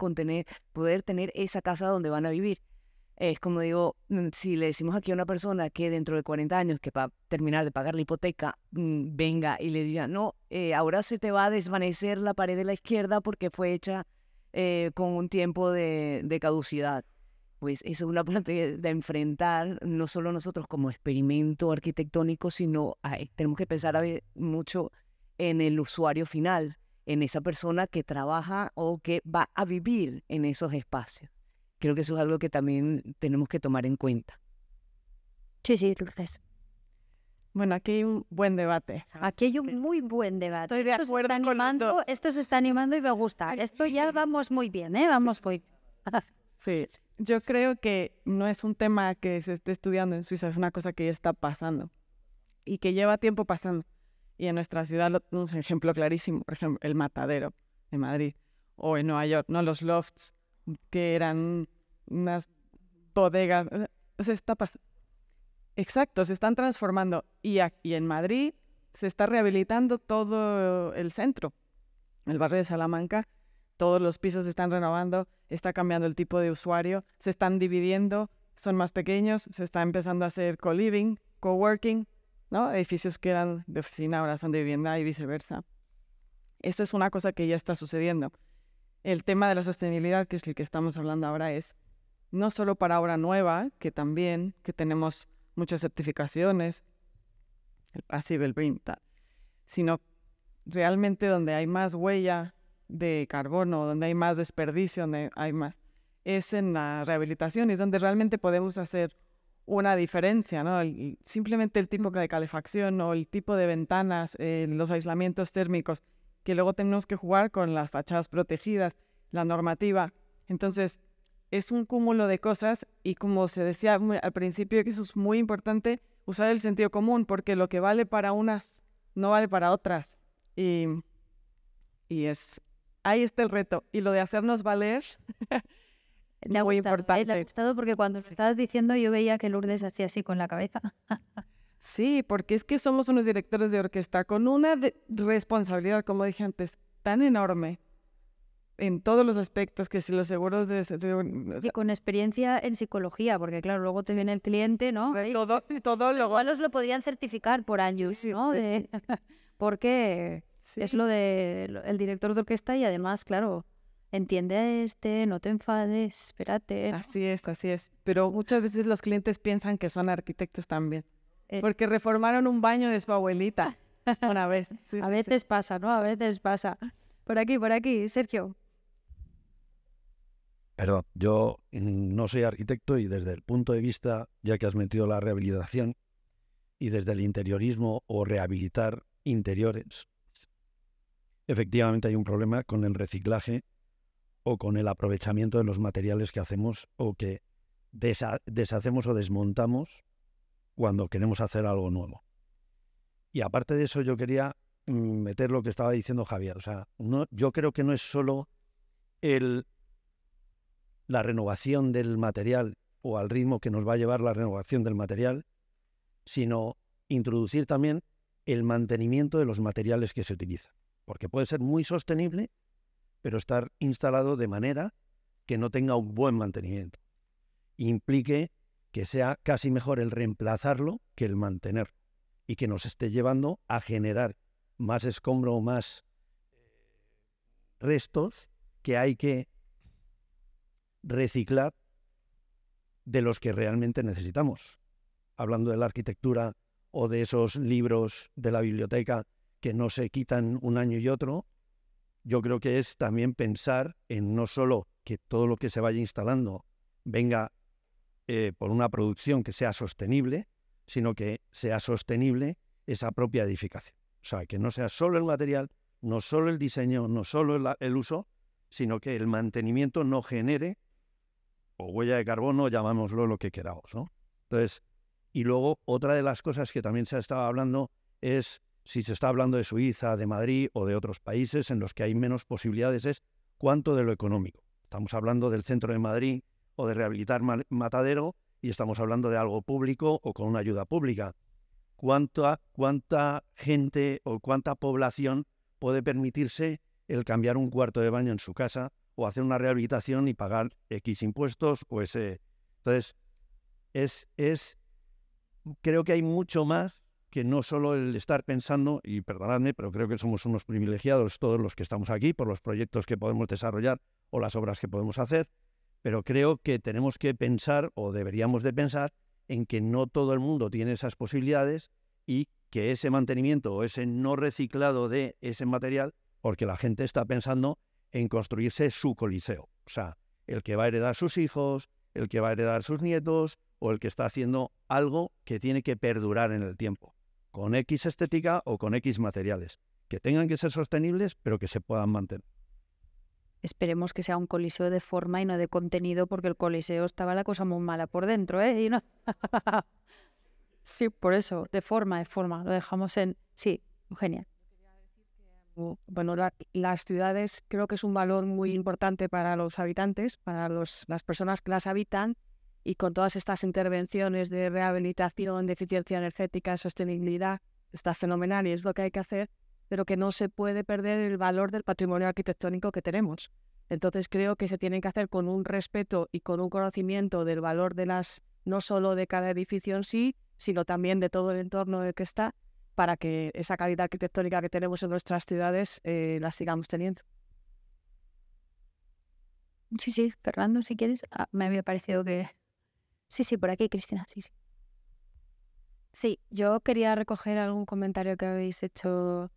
[SPEAKER 9] tener esa casa donde van a vivir. Es como digo, si le decimos aquí a una persona que dentro de 40 años, que para terminar de pagar la hipoteca, venga y le diga, no, ahora se te va a desvanecer la pared de la izquierda porque fue hecha con un tiempo de caducidad. Pues eso es una parte de enfrentar, no solo nosotros como experimento arquitectónico, sino tenemos que pensar mucho en el usuario final, en esa persona que trabaja o que va a vivir en esos espacios. Creo que eso es algo que también tenemos que tomar en cuenta.
[SPEAKER 1] Sí, Lourdes.
[SPEAKER 5] Bueno, aquí hay un buen debate.
[SPEAKER 1] Aquí hay un muy buen debate.
[SPEAKER 5] Estoy de acuerdo con los dos.
[SPEAKER 1] Esto se está animando y me gusta. Esto ya vamos muy bien, ¿eh? Vamos muy bien.
[SPEAKER 5] Sí, yo creo que no es un tema que se esté estudiando en Suiza, es una cosa que ya está pasando y que lleva tiempo pasando. Y en nuestra ciudad, un ejemplo clarísimo, por ejemplo, el Matadero en Madrid o en Nueva York, ¿no? Los lofts, que eran unas bodegas, o sea, está pasando. Exacto, se están transformando. Y en Madrid se está rehabilitando todo el centro, el barrio de Salamanca. Todos los pisos se están renovando, está cambiando el tipo de usuario, se están dividiendo, son más pequeños, se está empezando a hacer co-living, co-working, ¿no? Edificios que eran de oficina ahora son de vivienda y viceversa. Esto es una cosa que ya está sucediendo. El tema de la sostenibilidad, que es el que estamos hablando ahora, es no solo para obra nueva, que también, que tenemos muchas certificaciones, el Passive, el BREEAM, sino realmente donde hay más huella de carbono, donde hay más desperdicio, donde hay más, es en la rehabilitación, es donde realmente podemos hacer una diferencia, ¿no? Simplemente el tipo de calefacción o el tipo de ventanas, los aislamientos térmicos, que luego tenemos que jugar con las fachadas protegidas, la normativa. Entonces, es un cúmulo de cosas y como se decía al principio, que eso es muy importante, usar el sentido común, porque lo que vale para unas no vale para otras. Y ahí está el reto. Y lo de hacernos valer
[SPEAKER 1] Le ha
[SPEAKER 5] muy
[SPEAKER 1] gustado,
[SPEAKER 5] importante.
[SPEAKER 1] le ha gustado porque cuando lo estabas diciendo yo veía que Lourdes hacía así con la cabeza.
[SPEAKER 5] Sí, porque es que somos unos directores de orquesta con una responsabilidad, como dije antes, tan enorme en todos los aspectos, que si los seguros
[SPEAKER 1] Y con experiencia en psicología, porque claro, luego te viene el cliente, ¿no?
[SPEAKER 5] todo luego.
[SPEAKER 1] Igual os lo podrían certificar por años,
[SPEAKER 5] Sí,
[SPEAKER 1] ¿no?
[SPEAKER 5] sí.
[SPEAKER 1] Porque
[SPEAKER 5] Sí.
[SPEAKER 1] es lo de el director de orquesta y además, claro, entiende a no te enfades, espérate.
[SPEAKER 5] Así es. Pero muchas veces los clientes piensan que son arquitectos también. Porque reformaron un baño de su abuelita una vez. Sí,
[SPEAKER 1] A
[SPEAKER 5] sí,
[SPEAKER 1] veces pasa, ¿no? A veces pasa. Por aquí, Sergio.
[SPEAKER 8] Perdón, yo no soy arquitecto y desde el punto de vista, ya que has metido la rehabilitación, y desde el interiorismo o rehabilitar interiores, efectivamente hay un problema con el reciclaje o con el aprovechamiento de los materiales que hacemos o que deshacemos o desmontamos cuando queremos hacer algo nuevo. Y aparte de eso, yo quería meter lo que estaba diciendo Javier. O sea, yo creo que no es solo la renovación del material o al ritmo que nos va a llevar la renovación del material, sino introducir también el mantenimiento de los materiales que se utilizan. Porque puede ser muy sostenible, pero estar instalado de manera que no tenga un buen mantenimiento. Implique que sea casi mejor el reemplazarlo que el mantener y que nos esté llevando a generar más escombro o más restos que hay que reciclar de los que realmente necesitamos. Hablando de la arquitectura o de esos libros de la biblioteca que no se quitan un año y otro, yo creo que es también pensar en no solo que todo lo que se vaya instalando venga por una producción que sea sostenible, sino que sea sostenible esa propia edificación. O sea, que no sea solo el material, no solo el diseño, no solo el uso, sino que el mantenimiento no genere o huella de carbono, llamámoslo lo que queramos, ¿no? Entonces, y luego otra de las cosas que también se estaba hablando es, si se está hablando de Suiza, de Madrid o de otros países en los que hay menos posibilidades, es cuánto de lo económico. Estamos hablando del centro de Madrid o de rehabilitar Matadero y estamos hablando de algo público o con una ayuda pública. ¿Cuánta gente o cuánta población puede permitirse el cambiar un cuarto de baño en su casa o hacer una rehabilitación y pagar X impuestos o ese? Entonces, creo que hay mucho más que no solo el estar pensando, y perdonadme, pero creo que somos unos privilegiados todos los que estamos aquí por los proyectos que podemos desarrollar o las obras que podemos hacer, pero creo que tenemos que pensar, o deberíamos de pensar, en que no todo el mundo tiene esas posibilidades y que ese mantenimiento o ese no reciclado de ese material, porque la gente está pensando en construirse su coliseo. O sea, el que va a heredar sus hijos, el que va a heredar sus nietos, o el que está haciendo algo que tiene que perdurar en el tiempo, con X estética o con X materiales, que tengan que ser sostenibles, pero que se puedan mantener.
[SPEAKER 1] Esperemos que sea un coliseo de forma y no de contenido, porque el coliseo estaba la cosa muy mala por dentro, ¿eh? Y no... Sí, por eso, de forma, lo dejamos en... Sí, Eugenia.
[SPEAKER 5] Bueno, las ciudades creo que es un valor muy importante para los habitantes, para las personas que las habitan, y con todas estas intervenciones de rehabilitación, de eficiencia energética, sostenibilidad, está fenomenal y es lo que hay que hacer, pero que no se puede perder el valor del patrimonio arquitectónico que tenemos. Entonces creo que se tiene que hacer con un respeto y con un conocimiento del valor de no solo de cada edificio en sí, sino también de todo el entorno en el que está, para que esa calidad arquitectónica que tenemos en nuestras ciudades la sigamos teniendo.
[SPEAKER 1] Sí, Fernando, si quieres. Me había parecido que... Sí, por aquí, Cristina, sí. Sí, yo quería recoger algún comentario que habéis hecho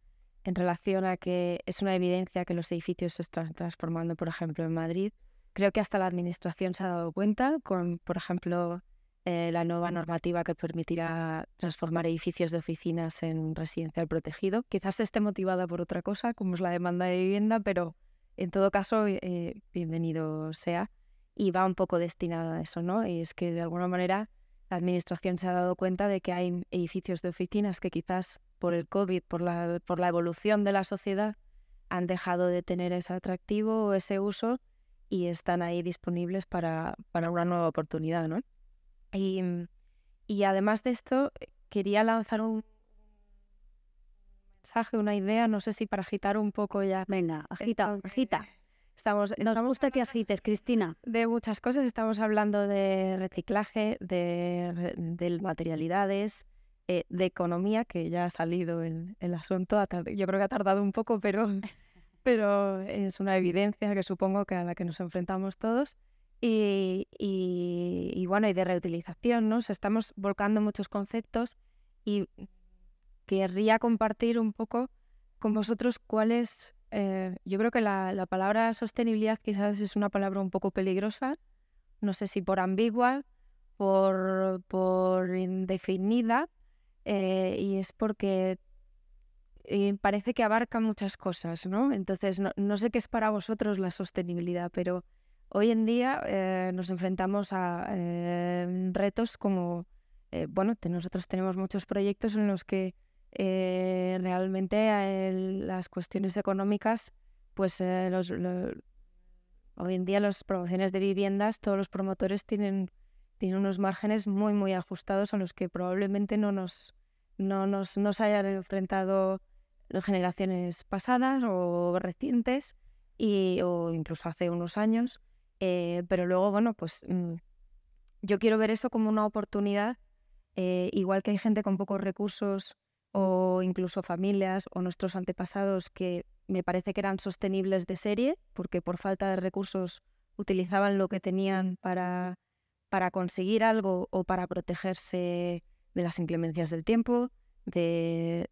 [SPEAKER 1] en relación a que es una evidencia que los edificios se están transformando, por ejemplo, en Madrid. Creo que hasta la administración se ha dado cuenta con, por ejemplo, la nueva normativa que permitirá transformar edificios de oficinas en residencial protegido. Quizás esté motivada por otra cosa, como es la demanda de vivienda, pero en todo caso, bienvenido sea. y va un poco destinado a eso, ¿no? Y es que de alguna manera la administración se ha dado cuenta de que hay edificios de oficinas que quizás por el COVID, por la evolución de la sociedad, han dejado de tener ese atractivo o ese uso y están ahí disponibles para una nueva oportunidad, ¿no? Y además de esto, quería lanzar un mensaje, una idea, no sé si para agitar un poco ya.
[SPEAKER 10] Venga, agita, agita.
[SPEAKER 1] Nos
[SPEAKER 10] gusta que agites, Cristina.
[SPEAKER 1] De muchas cosas, estamos hablando de reciclaje, de materialidades, de economía, que ya ha salido el asunto. Yo creo que ha tardado un poco, pero es una evidencia que supongo que a la que nos enfrentamos todos. Y bueno, y de reutilización, ¿no? O sea, estamos volcando muchos conceptos y querría compartir un poco con vosotros cuáles... yo creo que la palabra sostenibilidad quizás es una palabra un poco peligrosa, no sé si por ambigua, por indefinida, y es porque parece que abarca muchas cosas, ¿no? Entonces, no sé qué es para vosotros la sostenibilidad, pero hoy en día nos enfrentamos a retos como, bueno, nosotros tenemos muchos proyectos en los que realmente las cuestiones económicas, pues hoy en día las promociones de viviendas, todos los promotores tienen unos márgenes muy, muy ajustados a los que probablemente no se hayan enfrentado generaciones pasadas o recientes o incluso hace unos años. Pero luego, bueno, pues yo quiero ver eso como una oportunidad, igual que hay gente con pocos recursos o incluso familias o nuestros antepasados que me parece que eran sostenibles de serie porque por falta de recursos utilizaban lo que tenían para conseguir algo o para protegerse de las inclemencias del tiempo, de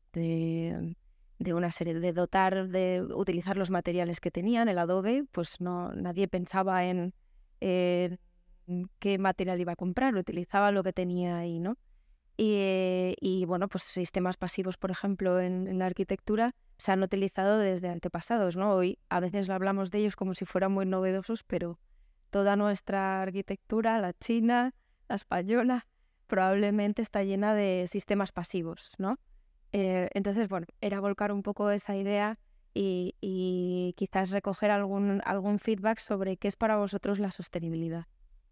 [SPEAKER 1] una serie de utilizar los materiales que tenían. El adobe, pues nadie pensaba en qué material iba a comprar, utilizaba lo que tenía ahí, ¿no? Y bueno, pues sistemas pasivos, por ejemplo, en la arquitectura se han utilizado desde antepasados, ¿no? Hoy a veces hablamos de ellos como si fueran muy novedosos, pero toda nuestra arquitectura, la china, la española, probablemente está llena de sistemas pasivos, ¿no? Entonces, bueno, era volcar un poco esa idea y quizás recoger algún feedback sobre qué es para vosotros la sostenibilidad.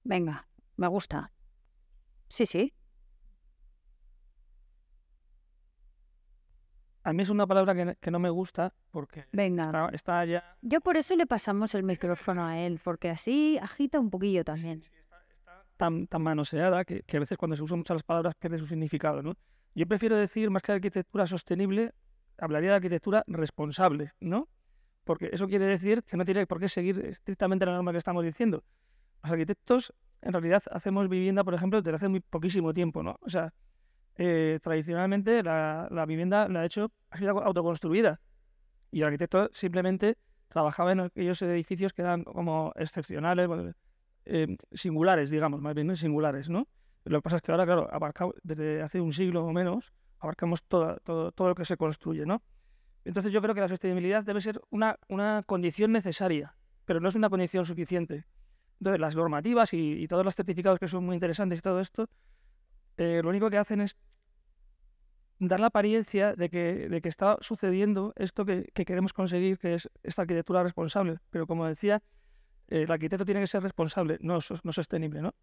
[SPEAKER 10] Venga, me gusta.
[SPEAKER 1] Sí.
[SPEAKER 2] A mí es una palabra que no me gusta porque
[SPEAKER 10] Venga.
[SPEAKER 2] está ya...
[SPEAKER 10] Yo por eso le pasamos el micrófono a él, porque así agita un poquillo también.
[SPEAKER 2] Está tan manoseada que a veces cuando se usan muchas las palabras pierde su significado, ¿no? Yo prefiero decir, más que arquitectura sostenible, hablaría de arquitectura responsable, ¿no? Porque eso quiere decir que no tiene por qué seguir estrictamente la norma que estamos diciendo. Los arquitectos, en realidad, hacemos vivienda, por ejemplo, desde hace muy poquísimo tiempo, ¿no? O sea, tradicionalmente la vivienda ha sido autoconstruida y el arquitecto simplemente trabajaba en aquellos edificios que eran como excepcionales, singulares, digamos, más bien singulares, ¿no? Lo que pasa es que ahora, claro, desde hace un siglo o menos, abarcamos todo lo que se construye, ¿no? Entonces yo creo que la sostenibilidad debe ser una condición necesaria, pero no es una condición suficiente. Entonces las normativas y todos los certificados que son muy interesantes y todo esto, lo único que hacen es dar la apariencia de que está sucediendo esto que queremos conseguir, que es esta arquitectura responsable. Pero como decía, el arquitecto tiene que ser responsable, no sostenible, ¿no?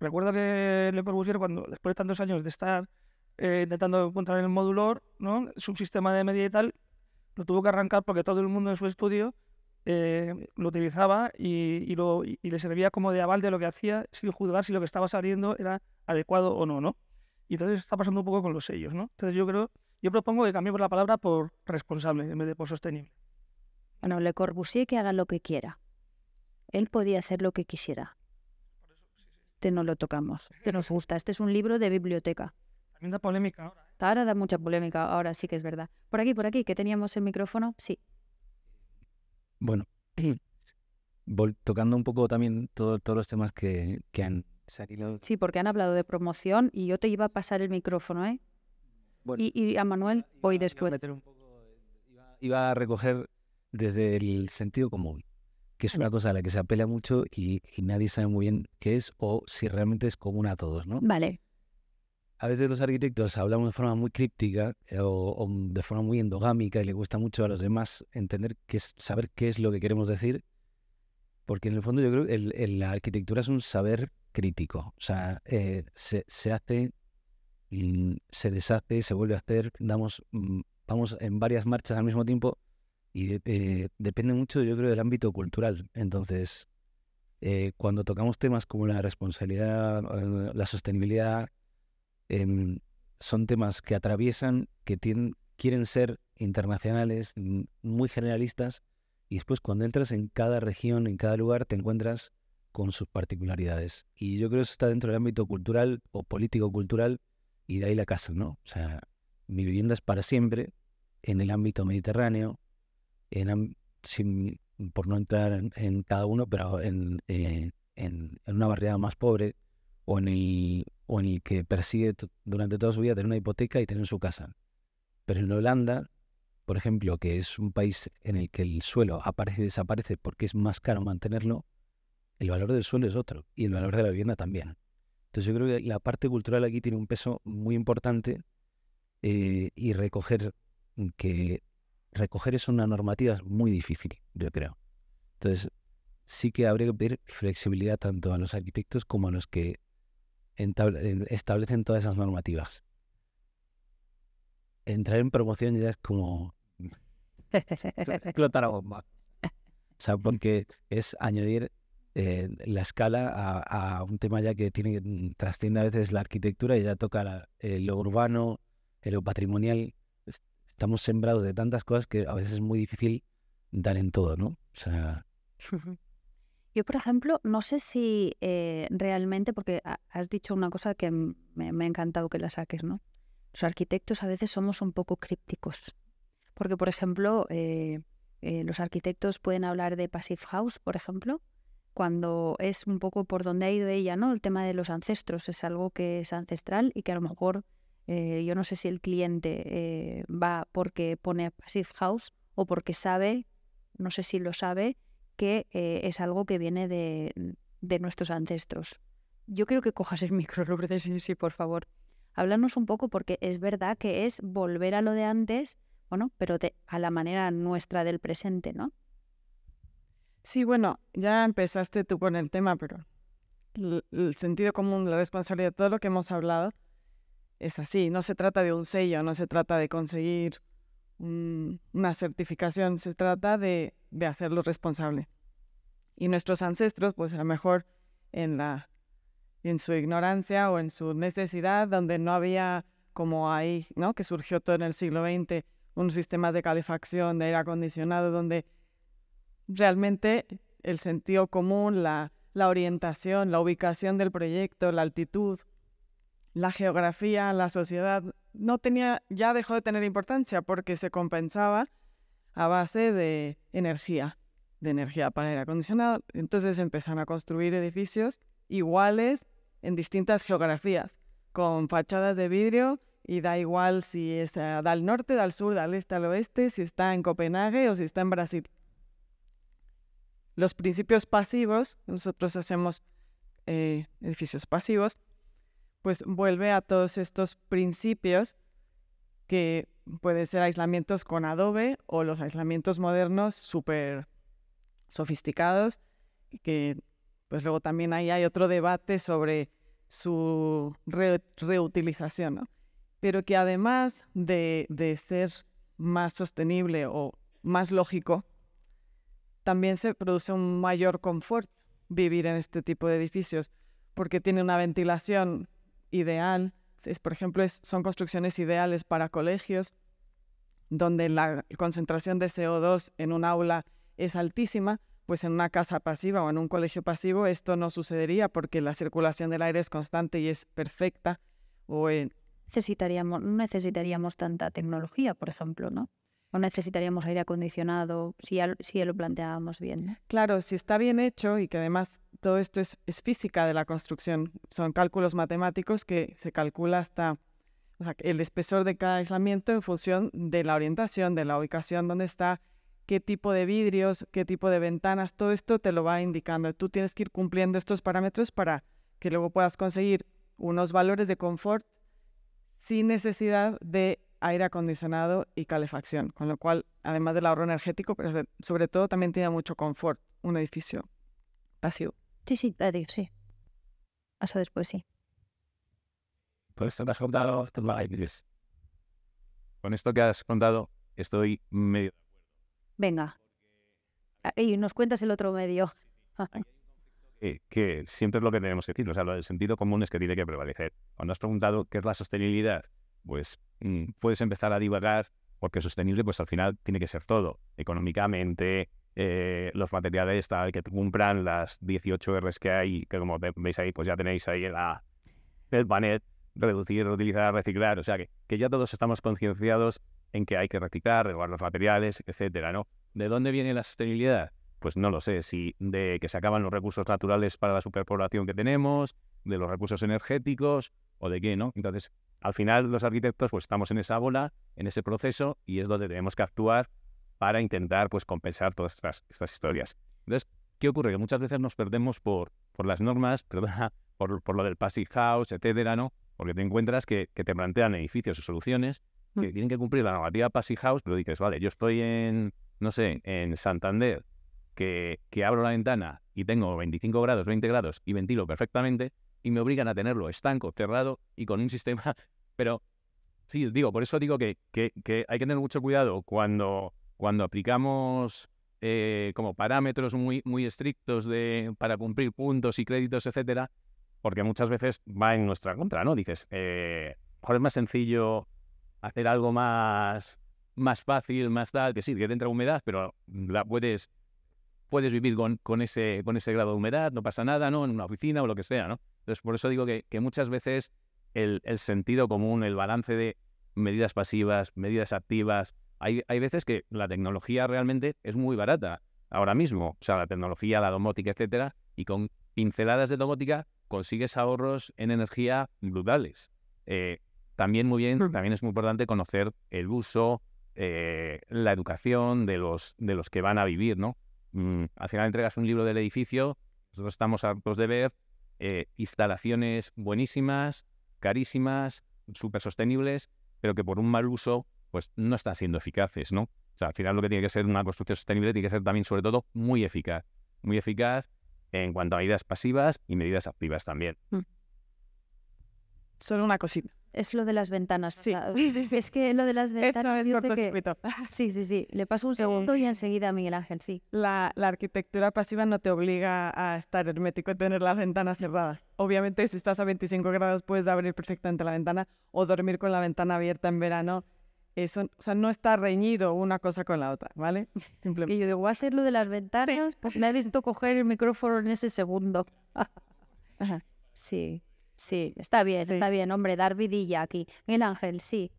[SPEAKER 2] Recuerdo que Le Corbusier, después de tantos años de estar intentando encontrar el modulor, ¿no?, su sistema de medida y tal, lo tuvo que arrancar porque todo el mundo en su estudio lo utilizaba y le servía como de aval de lo que hacía, sin juzgar si lo que estaba saliendo era adecuado o no, ¿no? Y entonces está pasando un poco con los sellos, ¿no? Entonces yo propongo que cambiemos la palabra por responsable en vez de por sostenible.
[SPEAKER 10] Bueno, Le Corbusier que haga lo que quiera. Él podía hacer lo que quisiera. Este no lo tocamos. Este nos gusta. Este es un libro de biblioteca.
[SPEAKER 2] También da polémica ahora.
[SPEAKER 10] Ahora da mucha polémica. Ahora sí que es verdad. Por aquí, que teníamos el micrófono. Sí.
[SPEAKER 3] Bueno, tocando un poco también todos los temas que han salido.
[SPEAKER 10] Sí, porque han hablado de promoción y yo te iba a pasar el micrófono, ¿eh?
[SPEAKER 3] Bueno,
[SPEAKER 10] y a Manuel hoy después.
[SPEAKER 3] Iba a recoger desde el sentido común, que es una cosa a la que se apela mucho y nadie sabe muy bien qué es o si realmente es común a todos, ¿no?
[SPEAKER 1] Vale.
[SPEAKER 3] A veces los arquitectos hablamos de forma muy críptica o de forma muy endogámica y le cuesta mucho a los demás entender saber qué es lo que queremos decir, porque en el fondo yo creo que la arquitectura es un saber crítico. O sea, se hace, se deshace, se vuelve a hacer, vamos en varias marchas al mismo tiempo y depende mucho, yo creo, del ámbito cultural. Entonces, cuando tocamos temas como la responsabilidad, la sostenibilidad, son temas que atraviesan, que quieren ser internacionales, muy generalistas, y después cuando entras en cada región, en cada lugar, te encuentras con sus particularidades. Y yo creo que eso está dentro del ámbito cultural o político-cultural, y de ahí la casa, ¿no? O sea, mi vivienda es para siempre en el ámbito mediterráneo, por no entrar en cada uno, pero en una barriada más pobre, o en el que persigue durante toda su vida tener una hipoteca y tener su casa. Pero en Holanda, por ejemplo, que es un país en el que el suelo aparece y desaparece porque es más caro mantenerlo, el valor del suelo es otro y el valor de la vivienda también. Entonces yo creo que la parte cultural aquí tiene un peso muy importante y recoger eso en una normativa es muy difícil, yo creo. Entonces sí que habría que pedir flexibilidad tanto a los arquitectos como a los que establecen todas esas normativas. Entrar en promoción ya es como explotar a bomba. O sea, porque es añadir la escala a un tema ya que trasciende a veces la arquitectura y ya toca lo urbano, lo patrimonial. Estamos sembrados de tantas cosas que a veces es muy difícil dar en todo, ¿no? O sea...
[SPEAKER 1] Yo, por ejemplo, no sé si realmente, porque has dicho una cosa que me ha encantado que la saques, ¿no? Los arquitectos a veces somos un poco crípticos. Porque, por ejemplo, los arquitectos pueden hablar de Passive House, por ejemplo, cuando es un poco por donde ha ido ella, ¿no? El tema de los ancestros es algo que es ancestral y que a lo mejor yo no sé si el cliente va porque pone Passive House o porque sabe, no sé si lo sabe, que es algo que viene de nuestros ancestros. Yo creo que cojas el micro, Lourdes, sí, por favor. Háblanos un poco, porque es verdad que es volver a lo de antes, bueno, pero a la manera nuestra del presente, ¿no?
[SPEAKER 5] Sí, bueno, ya empezaste tú con el tema, pero el sentido común, la responsabilidad, todo lo que hemos hablado es así. No se trata de un sello, no se trata de conseguir una certificación, se trata de hacerlo responsable. Y nuestros ancestros, pues a lo mejor en su ignorancia o en su necesidad, donde no había como ahí, ¿no? Que surgió todo en el siglo XX, un sistema de calefacción, de aire acondicionado, donde realmente el sentido común, la orientación, la ubicación del proyecto, la altitud, la geografía, la sociedad, ya dejó de tener importancia porque se compensaba a base de energía para aire acondicionado. Entonces empezaron a construir edificios iguales en distintas geografías, con fachadas de vidrio, y da igual si da al norte, da al sur, da al este, al oeste, si está en Copenhague o si está en Brasil. Los principios pasivos, nosotros hacemos edificios pasivos, pues vuelve a todos estos principios que pueden ser aislamientos con adobe o los aislamientos modernos súper sofisticados, que pues luego también ahí hay otro debate sobre su reutilización, ¿no? Pero que además de ser más sostenible o más lógico, también se produce un mayor confort vivir en este tipo de edificios, porque tiene una ventilación ideal. Por ejemplo, son construcciones ideales para colegios, donde la concentración de CO2 en un aula es altísima. Pues en una casa pasiva o en un colegio pasivo esto no sucedería porque la circulación del aire es constante y es perfecta. No
[SPEAKER 1] necesitaríamos tanta tecnología, por ejemplo, ¿no? No necesitaríamos aire acondicionado si ya lo planteábamos bien, ¿no?
[SPEAKER 5] Claro, si está bien hecho y que además todo esto es física de la construcción, son cálculos matemáticos que se calcula hasta el espesor de cada aislamiento en función de la orientación, de la ubicación donde está,
[SPEAKER 11] qué tipo de vidrios, qué tipo de ventanas, todo esto te lo va indicando. Tú tienes que ir cumpliendo estos parámetros para que luego puedas conseguir unos valores de confort sin necesidad de aire acondicionado y calefacción, con lo cual, además del ahorro energético, pero sobre todo también tiene mucho confort un edificio pasivo.
[SPEAKER 1] Sí, adiós, sí. Eso después sí.
[SPEAKER 6] Pues con esto que has contado, estoy medio...
[SPEAKER 1] Venga. Y nos cuentas el otro medio.
[SPEAKER 6] que siempre es lo que tenemos que decir, o sea, el sentido común es que tiene que prevalecer. Cuando has preguntado qué es la sostenibilidad, pues puedes empezar a divagar, porque sostenible, pues al final tiene que ser todo, económicamente, los materiales tal, que cumplan las 18 Rs que hay, que como veis ahí, pues ya tenéis ahí el panel, reducir, reutilizar, reciclar, o sea, que ya todos estamos concienciados en que hay que reciclar, renovar los materiales, etcétera, ¿no? ¿De dónde viene la sostenibilidad? Pues no lo sé, si de que se acaban los recursos naturales para la superpoblación que tenemos, de los recursos energéticos o de qué, ¿no? Entonces, al final los arquitectos pues estamos en esa bola, en ese proceso, y es donde tenemos que actuar para intentar pues compensar todas estas historias. Entonces, ¿qué ocurre? Que muchas veces nos perdemos por las normas, perdona, por lo del Passive House, etcétera, ¿no? Porque te encuentras que te plantean edificios y soluciones que tienen que cumplir la normativa Passive House, pero dices, vale, yo estoy en Santander, que abro la ventana y tengo 25 grados, 20 grados y ventilo perfectamente, y me obligan a tenerlo estanco, cerrado y con un sistema... Pero sí, por eso digo que hay que tener mucho cuidado cuando aplicamos como parámetros muy, muy estrictos para cumplir puntos y créditos, etcétera, porque muchas veces va en nuestra contra, ¿no? Dices, mejor es más sencillo hacer algo más fácil, más tal, que sí, que te entra humedad, pero la puedes vivir con ese grado de humedad, no pasa nada, ¿no? En una oficina o lo que sea, ¿no? Entonces, por eso digo que muchas veces el sentido común, el balance de medidas pasivas, medidas activas, hay veces que la tecnología realmente es muy barata ahora mismo, o sea, la tecnología, la domótica, etcétera, y con pinceladas de domótica consigues ahorros en energía brutales. También también es muy importante conocer el uso, la educación de los que van a vivir, ¿no? Al final entregas un libro del edificio, nosotros estamos hartos de ver instalaciones buenísimas, carísimas, súper sostenibles, pero que por un mal uso pues no están siendo eficaces, ¿no? O sea, al final lo que tiene que ser una construcción sostenible tiene que ser también, sobre todo, muy eficaz en cuanto a medidas pasivas y medidas activas también.
[SPEAKER 11] Solo una cosita.
[SPEAKER 1] Es lo de las ventanas.
[SPEAKER 11] Sí.
[SPEAKER 1] O sea, es que lo de las ventanas...
[SPEAKER 11] Eso es
[SPEAKER 1] yo sé que...
[SPEAKER 11] cortocircuito.
[SPEAKER 1] Sí. Le paso un segundo y enseguida a Miguel Ángel, sí.
[SPEAKER 11] La arquitectura pasiva no te obliga a estar hermético y tener las ventanas cerradas. Obviamente, si estás a 25 grados, puedes abrir perfectamente la ventana o dormir con la ventana abierta en verano. Eso, o sea, no está reñido una cosa con la otra, ¿vale?
[SPEAKER 1] Simplemente. Es que yo digo, va a ser lo de las ventanas, porque me he visto coger el micrófono en ese segundo.
[SPEAKER 11] Ajá.
[SPEAKER 1] Sí, está bien, hombre, dar vidilla aquí. Miguel Ángel, sí.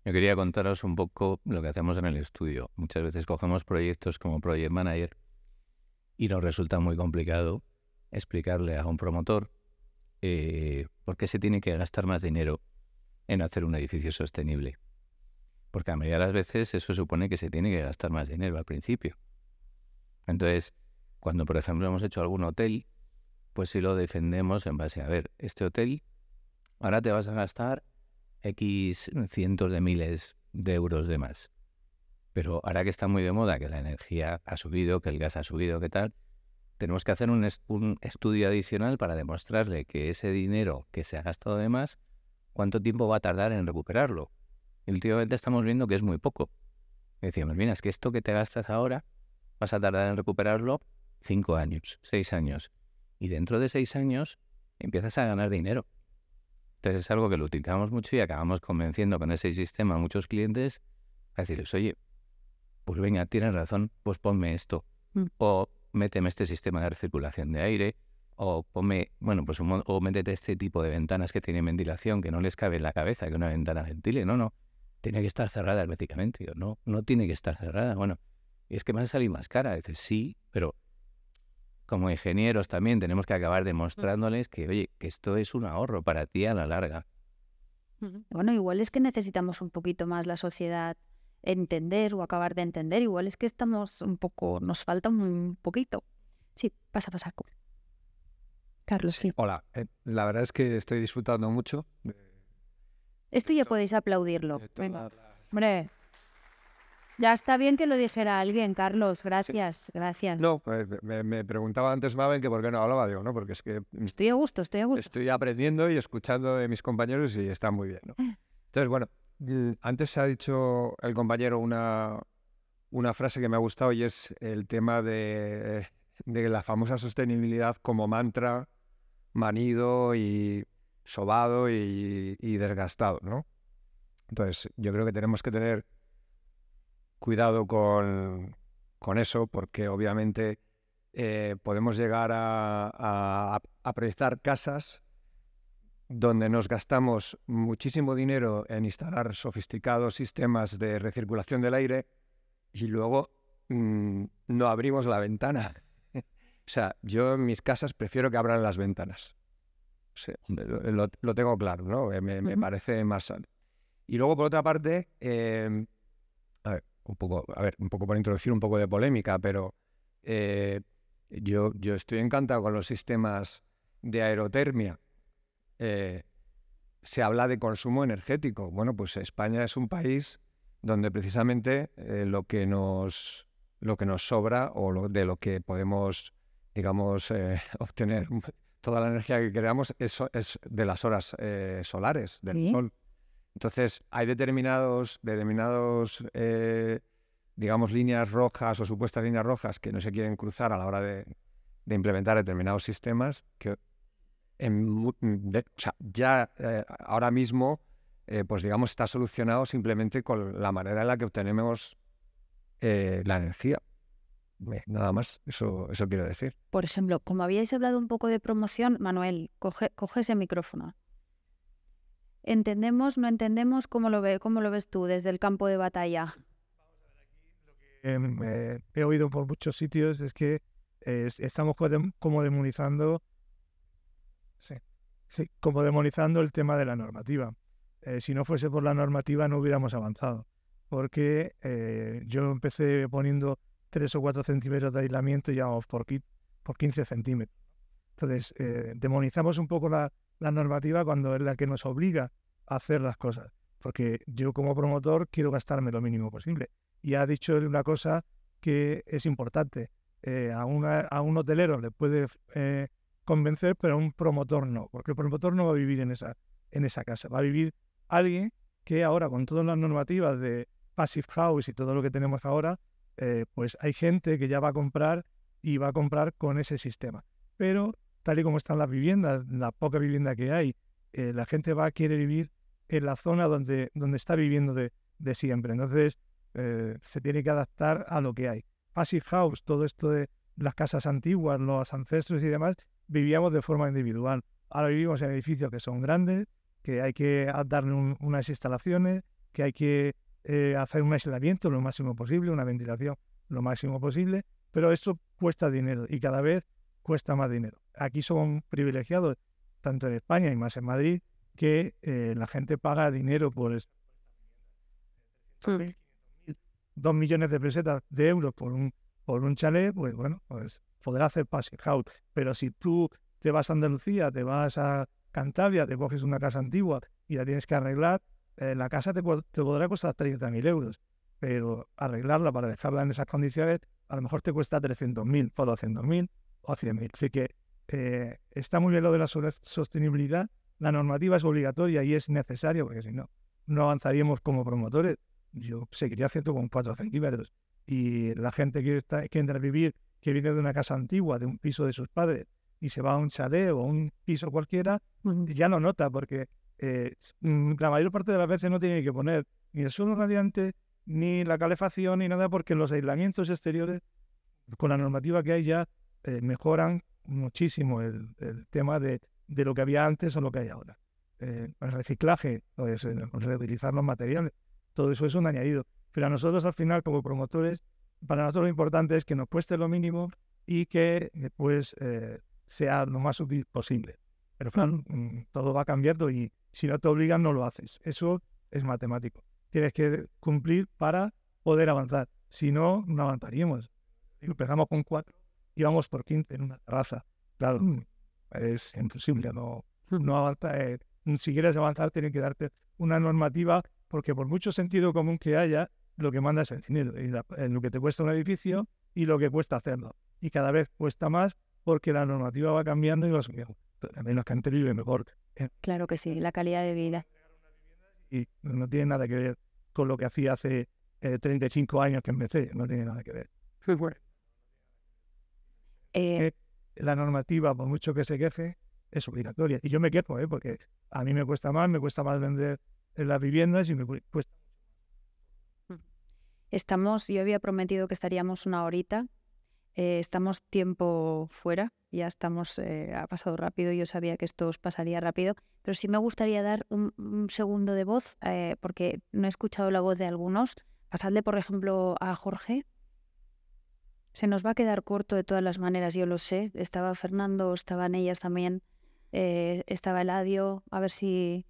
[SPEAKER 4] Yo quería contaros un poco lo que hacemos en el estudio. Muchas veces cogemos proyectos como Project Manager y nos resulta muy complicado explicarle a un promotor por qué se tiene que gastar más dinero en hacer un edificio sostenible. Porque a medida de las veces eso supone que se tiene que gastar más dinero al principio. Entonces, cuando por ejemplo hemos hecho algún hotel, pues si lo defendemos en base a ver, este hotel ahora te vas a gastar X cientos de miles de euros de más. Pero ahora que está muy de moda, que la energía ha subido, que el gas ha subido, ¿qué tal? Tenemos que hacer un estudio adicional para demostrarle que ese dinero que se ha gastado de más, ¿cuánto tiempo va a tardar en recuperarlo? Y últimamente estamos viendo que es muy poco. Decíamos, mira, es que esto que te gastas ahora vas a tardar en recuperarlo 5 años, 6 años. Y dentro de 6 años empiezas a ganar dinero. Entonces es algo que lo utilizamos mucho y acabamos convenciendo con ese sistema a muchos clientes a decirles, oye, pues venga, tienes razón, pues ponme esto. O méteme este sistema de recirculación de aire. O ponme, o métete este tipo de ventanas que tienen ventilación, que no les cabe en la cabeza que una ventana ventile. No, tiene que estar cerrada herméticamente. No tiene que estar cerrada. Bueno, y es que me va a salir más cara. Dices, sí, pero como ingenieros también tenemos que acabar demostrándoles que, oye, que esto es un ahorro para ti a la larga.
[SPEAKER 1] Bueno, igual es que necesitamos un poquito más la sociedad entender o acabar de entender. Igual es que estamos un poco, nos falta un poquito. Sí, pasa. Carlos, sí.
[SPEAKER 12] Hola, la verdad es que estoy disfrutando mucho.
[SPEAKER 1] Esto ya podéis aplaudirlo.
[SPEAKER 12] Venga.
[SPEAKER 1] Hombre, ya está bien que lo dijera alguien, Carlos. Gracias.
[SPEAKER 12] No, me preguntaba antes Maven que por qué no hablaba, digo, ¿no? Porque es que
[SPEAKER 1] Estoy a gusto.
[SPEAKER 12] estoy aprendiendo y escuchando de mis compañeros y está muy bien, ¿no? Entonces, bueno, antes se ha dicho el compañero una frase que me ha gustado y es el tema de la famosa sostenibilidad como mantra manido y sobado y desgastado, ¿no? Entonces, yo creo que tenemos que tener cuidado con eso, porque obviamente podemos llegar a proyectar casas donde nos gastamos muchísimo dinero en instalar sofisticados sistemas de recirculación del aire y luego no abrimos la ventana. O sea, yo en mis casas prefiero que abran las ventanas. O sea, lo tengo claro, ¿no? Me parece más sano. Y luego, por otra parte, un poco por introducir un poco de polémica, pero yo estoy encantado con los sistemas de aerotermia. Se habla de consumo energético. Bueno, pues España es un país donde precisamente lo que nos sobra o de lo que podemos, digamos, obtener toda la energía que queramos es de las horas solares, del sol. Entonces, hay determinados digamos, líneas rojas o supuestas líneas rojas que no se quieren cruzar a la hora de implementar determinados sistemas que ahora mismo, pues digamos, está solucionado simplemente con la manera en la que obtenemos la energía. Nada más, eso quiero decir.
[SPEAKER 1] Por ejemplo, como habíais hablado un poco de promoción, Manuel, coge ese micrófono. ¿Entendemos, no entendemos? ¿Cómo lo ves tú desde el campo de batalla?
[SPEAKER 13] He oído por muchos sitios es que estamos como demonizando el tema de la normativa. Si no fuese por la normativa no hubiéramos avanzado, porque yo empecé poniendo 3 o 4 centímetros de aislamiento y ya vamos por 15 centímetros. Entonces, demonizamos un poco la normativa cuando es la que nos obliga a hacer las cosas, porque yo como promotor quiero gastarme lo mínimo posible. Y ha dicho él una cosa que es importante. A un hotelero le puede convencer, pero a un promotor no, porque el promotor no va a vivir en esa casa. Va a vivir alguien que ahora, con todas las normativas de Passive House y todo lo que tenemos ahora, pues hay gente que ya va a comprar y va a comprar con ese sistema. Pero tal y como están las viviendas, la poca vivienda que hay, la gente quiere vivir en la zona donde está viviendo de siempre. Entonces, se tiene que adaptar a lo que hay. Passive House, todo esto de las casas antiguas, los ancestros y demás, vivíamos de forma individual. Ahora vivimos en edificios que son grandes, que hay que darle unas instalaciones, que hay que hacer un aislamiento lo máximo posible, una ventilación lo máximo posible, pero esto cuesta dinero y cada vez cuesta más dinero. Aquí son privilegiados, tanto en España y más en Madrid, que la gente paga dinero por esto. 2 millones de pesetas de euros por un chalet, pues bueno, pues podrá hacer Passive House. Pero si tú te vas a Andalucía, te vas a Cantabria, te coges una casa antigua y la tienes que arreglar, la casa te podrá costar 30.000 euros, pero arreglarla para dejarla en esas condiciones a lo mejor te cuesta 300.000 o 200.000 o 100.000. Así que está muy bien lo de la sostenibilidad. La normativa es obligatoria y es necesaria, porque si no, no avanzaríamos como promotores. Yo seguiría haciendo con 4 centímetros. Y la gente que entra a vivir, que viene de una casa antigua, de un piso de sus padres, y se va a un chalet o a un piso cualquiera, ya lo nota, porque la mayor parte de las veces no tiene que poner ni el suelo radiante, ni la calefacción, ni nada, porque los aislamientos exteriores, con la normativa que hay ya, mejoran muchísimo el tema de lo que había antes o lo que hay ahora. El reciclaje, pues, reutilizar los materiales, todo eso es un añadido. Pero a nosotros, al final, como promotores, para nosotros lo importante es que nos cueste lo mínimo y que después sea lo más útil posible. Pero claro, todo va cambiando y si no te obligan, no lo haces. Eso es matemático. tienes que cumplir para poder avanzar. Si no, no avanzaríamos. Empezamos con 4 y vamos por 15 en una terraza. Claro, es imposible, no avanzar. Si quieres avanzar, tienes que darte una normativa, porque por mucho sentido común que haya, lo que manda es el dinero, y lo que te cuesta un edificio y lo que cuesta hacerlo. Y cada vez cuesta más porque la normativa va cambiando y va subiendo. Pero también la gente vive mejor.
[SPEAKER 1] Claro que sí, la calidad de vida.
[SPEAKER 13] Y no tiene nada que ver con lo que hacía hace 35 años que empecé, no tiene nada que ver. La normativa, por mucho que se queje, es obligatoria. Y yo me quejo, porque a mí me cuesta más vender las viviendas y me cuesta.
[SPEAKER 1] Yo había prometido que estaríamos una horita. Estamos tiempo fuera, ya estamos, ha pasado rápido, yo sabía que esto os pasaría rápido, pero sí me gustaría dar un segundo de voz, porque no he escuchado la voz de algunos. Pasadle, por ejemplo, a Jorge. Se nos va a quedar corto de todas las maneras, yo lo sé. Estaba Fernando, estaban ellas también, estaba Eladio, a ver si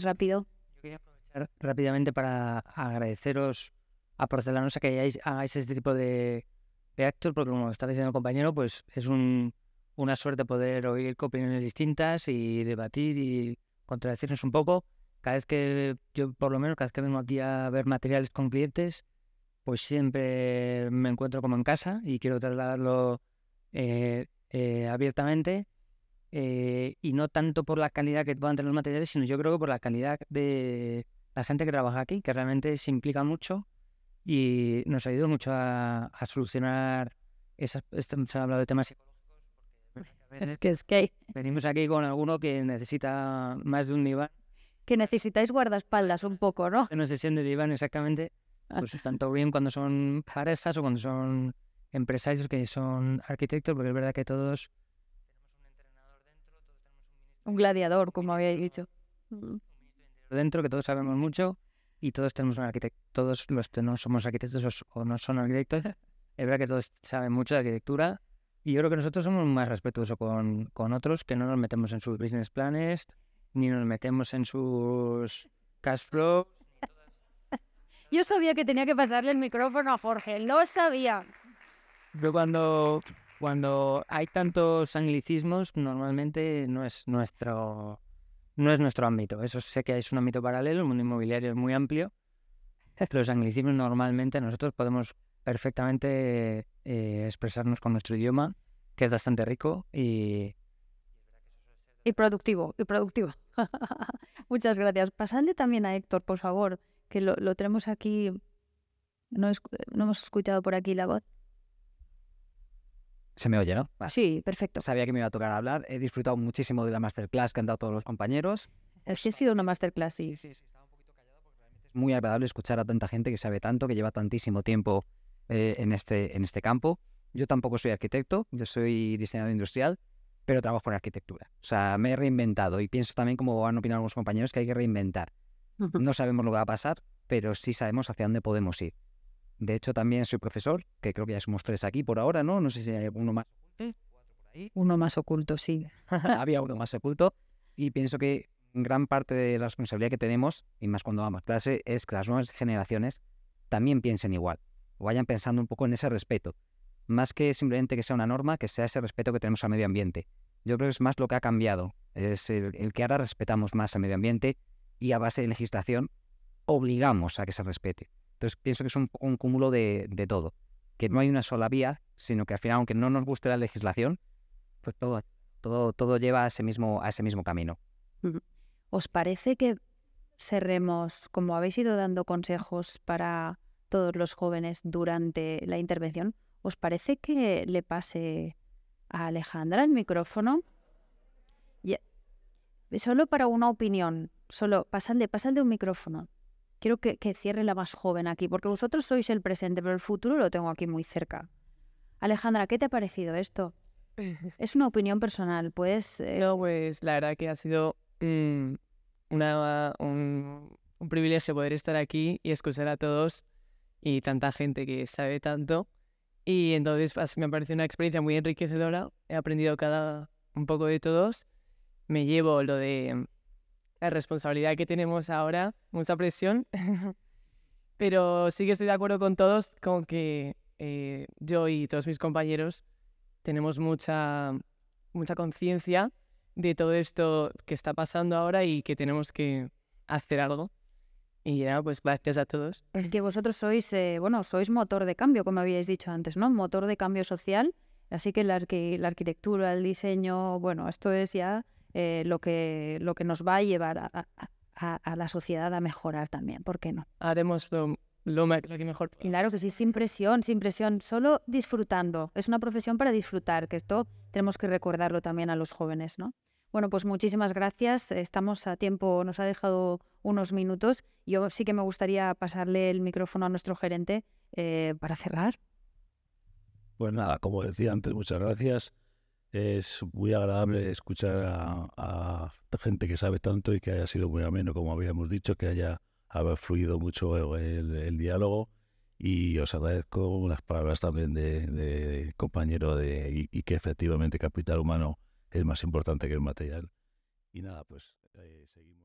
[SPEAKER 1] rápido.
[SPEAKER 14] Yo quería aprovechar rápidamente para agradeceros a Porcelanosa que hagáis este tipo de actos, porque como estaba diciendo el compañero, pues es una suerte poder oír opiniones distintas y debatir y contradecirnos un poco. Cada vez que yo, por lo menos, cada vez que vengo aquí a ver materiales con clientes, pues siempre me encuentro como en casa y quiero trasladarlo abiertamente, y no tanto por la calidad que puedan tener los materiales, sino yo creo que por la calidad de la gente que trabaja aquí, que realmente se implica mucho y nos ayuda mucho a solucionar se ha hablado de temas psicológicos, porque
[SPEAKER 1] Es que
[SPEAKER 14] venimos aquí con alguno que necesita más de un diván.
[SPEAKER 1] Que necesitáis guardaespaldas un poco, ¿no?
[SPEAKER 14] Una sesión de diván, exactamente. Pues tanto bien cuando son parejas o cuando son empresarios que son arquitectos, porque es verdad que todos tenemos un entrenador dentro, todos tenemos
[SPEAKER 1] un gladiador, como habéis dicho.
[SPEAKER 14] Dentro, que todos sabemos mucho y todos tenemos un arquitecto. Todos los que no somos arquitectos o no son arquitectos, es verdad que todos saben mucho de arquitectura y yo creo que nosotros somos más respetuosos con otros, que no nos metemos en sus business planes ni nos metemos en sus cash flow.
[SPEAKER 1] Yo sabía que tenía que pasarle el micrófono a Jorge, lo sabía.
[SPEAKER 14] Pero cuando hay tantos anglicismos, normalmente no es nuestro ámbito. Eso sé que es un ámbito paralelo, el mundo inmobiliario es muy amplio, pero los anglicismos normalmente nosotros podemos perfectamente expresarnos con nuestro idioma, que es bastante rico y
[SPEAKER 1] productivo. Muchas gracias. Pasadle también a Héctor, por favor, que lo tenemos aquí. No hemos escuchado por aquí la voz.
[SPEAKER 15] ¿Se me oye, no? Vale.
[SPEAKER 1] Sí, perfecto.
[SPEAKER 15] Sabía que me iba a tocar hablar. He disfrutado muchísimo de la masterclass que han dado todos los compañeros.
[SPEAKER 1] Es que ha sido una masterclass, sí.
[SPEAKER 15] Sí, estaba un poquito callado porque realmente es muy agradable escuchar a tanta gente que sabe tanto, que lleva tantísimo tiempo en este campo. Yo tampoco soy arquitecto, yo soy diseñador industrial, pero trabajo en arquitectura. O sea, me he reinventado y pienso también, como han opinado algunos compañeros, que hay que reinventar. No sabemos lo que va a pasar, pero sí sabemos hacia dónde podemos ir. De hecho, también soy profesor, que creo que ya somos 3 aquí por ahora, ¿no? No sé si hay uno más oculto, 4 por ahí.
[SPEAKER 1] Uno más oculto, sí.
[SPEAKER 15] Había uno más oculto y pienso que gran parte de la responsabilidad que tenemos, y más cuando vamos a clase, es que las nuevas generaciones también piensen igual, o vayan pensando un poco en ese respeto. Más que simplemente que sea una norma, que sea ese respeto que tenemos al medio ambiente. Yo creo que es más lo que ha cambiado, es el que ahora respetamos más al medio ambiente y a base de legislación obligamos a que se respete. Entonces pienso que es un poco un cúmulo de todo, que no hay una sola vía, sino que al final, aunque no nos guste la legislación, pues todo lleva a ese mismo camino.
[SPEAKER 1] ¿Os parece que cerremos, como habéis ido dando consejos para todos los jóvenes durante la intervención, ¿os parece que le pase a Alejandra el micrófono? Solo para una opinión, solo pasadle un micrófono. Quiero que cierre la más joven aquí, porque vosotros sois el presente, pero el futuro lo tengo aquí muy cerca. Alejandra, ¿qué te ha parecido esto? Es una opinión personal, pues...
[SPEAKER 16] No, pues la verdad que ha sido un privilegio poder estar aquí y escuchar a todos y tanta gente que sabe tanto. Y entonces me ha parecido una experiencia muy enriquecedora. He aprendido un poco de todos. Me llevo lo de la responsabilidad que tenemos ahora, mucha presión. Pero sí que estoy de acuerdo con todos, con que yo y todos mis compañeros tenemos mucha conciencia de todo esto que está pasando ahora y que tenemos que hacer algo. Y ya, pues gracias a todos.
[SPEAKER 1] Que vosotros sois, sois motor de cambio, como habíais dicho antes, ¿no? Motor de cambio social. Así que la arquitectura, el diseño, bueno, esto es ya lo que nos va a llevar a la sociedad a mejorar también. ¿Por qué no?
[SPEAKER 16] Haremos lo que mejor.
[SPEAKER 1] Claro que sí, sin presión, solo disfrutando. Es una profesión para disfrutar, que esto tenemos que recordarlo también a los jóvenes, ¿no? Bueno, pues muchísimas gracias. Estamos a tiempo, nos ha dejado unos minutos. Yo sí que me gustaría pasarle el micrófono a nuestro gerente para cerrar.
[SPEAKER 17] Pues nada, como decía antes, muchas gracias. Es muy agradable escuchar a gente que sabe tanto y que haya sido muy ameno, como habíamos dicho, que haya fluido mucho el diálogo. Y os agradezco unas palabras también de compañero y que efectivamente capital humano es más importante que el material. Y nada, pues seguimos.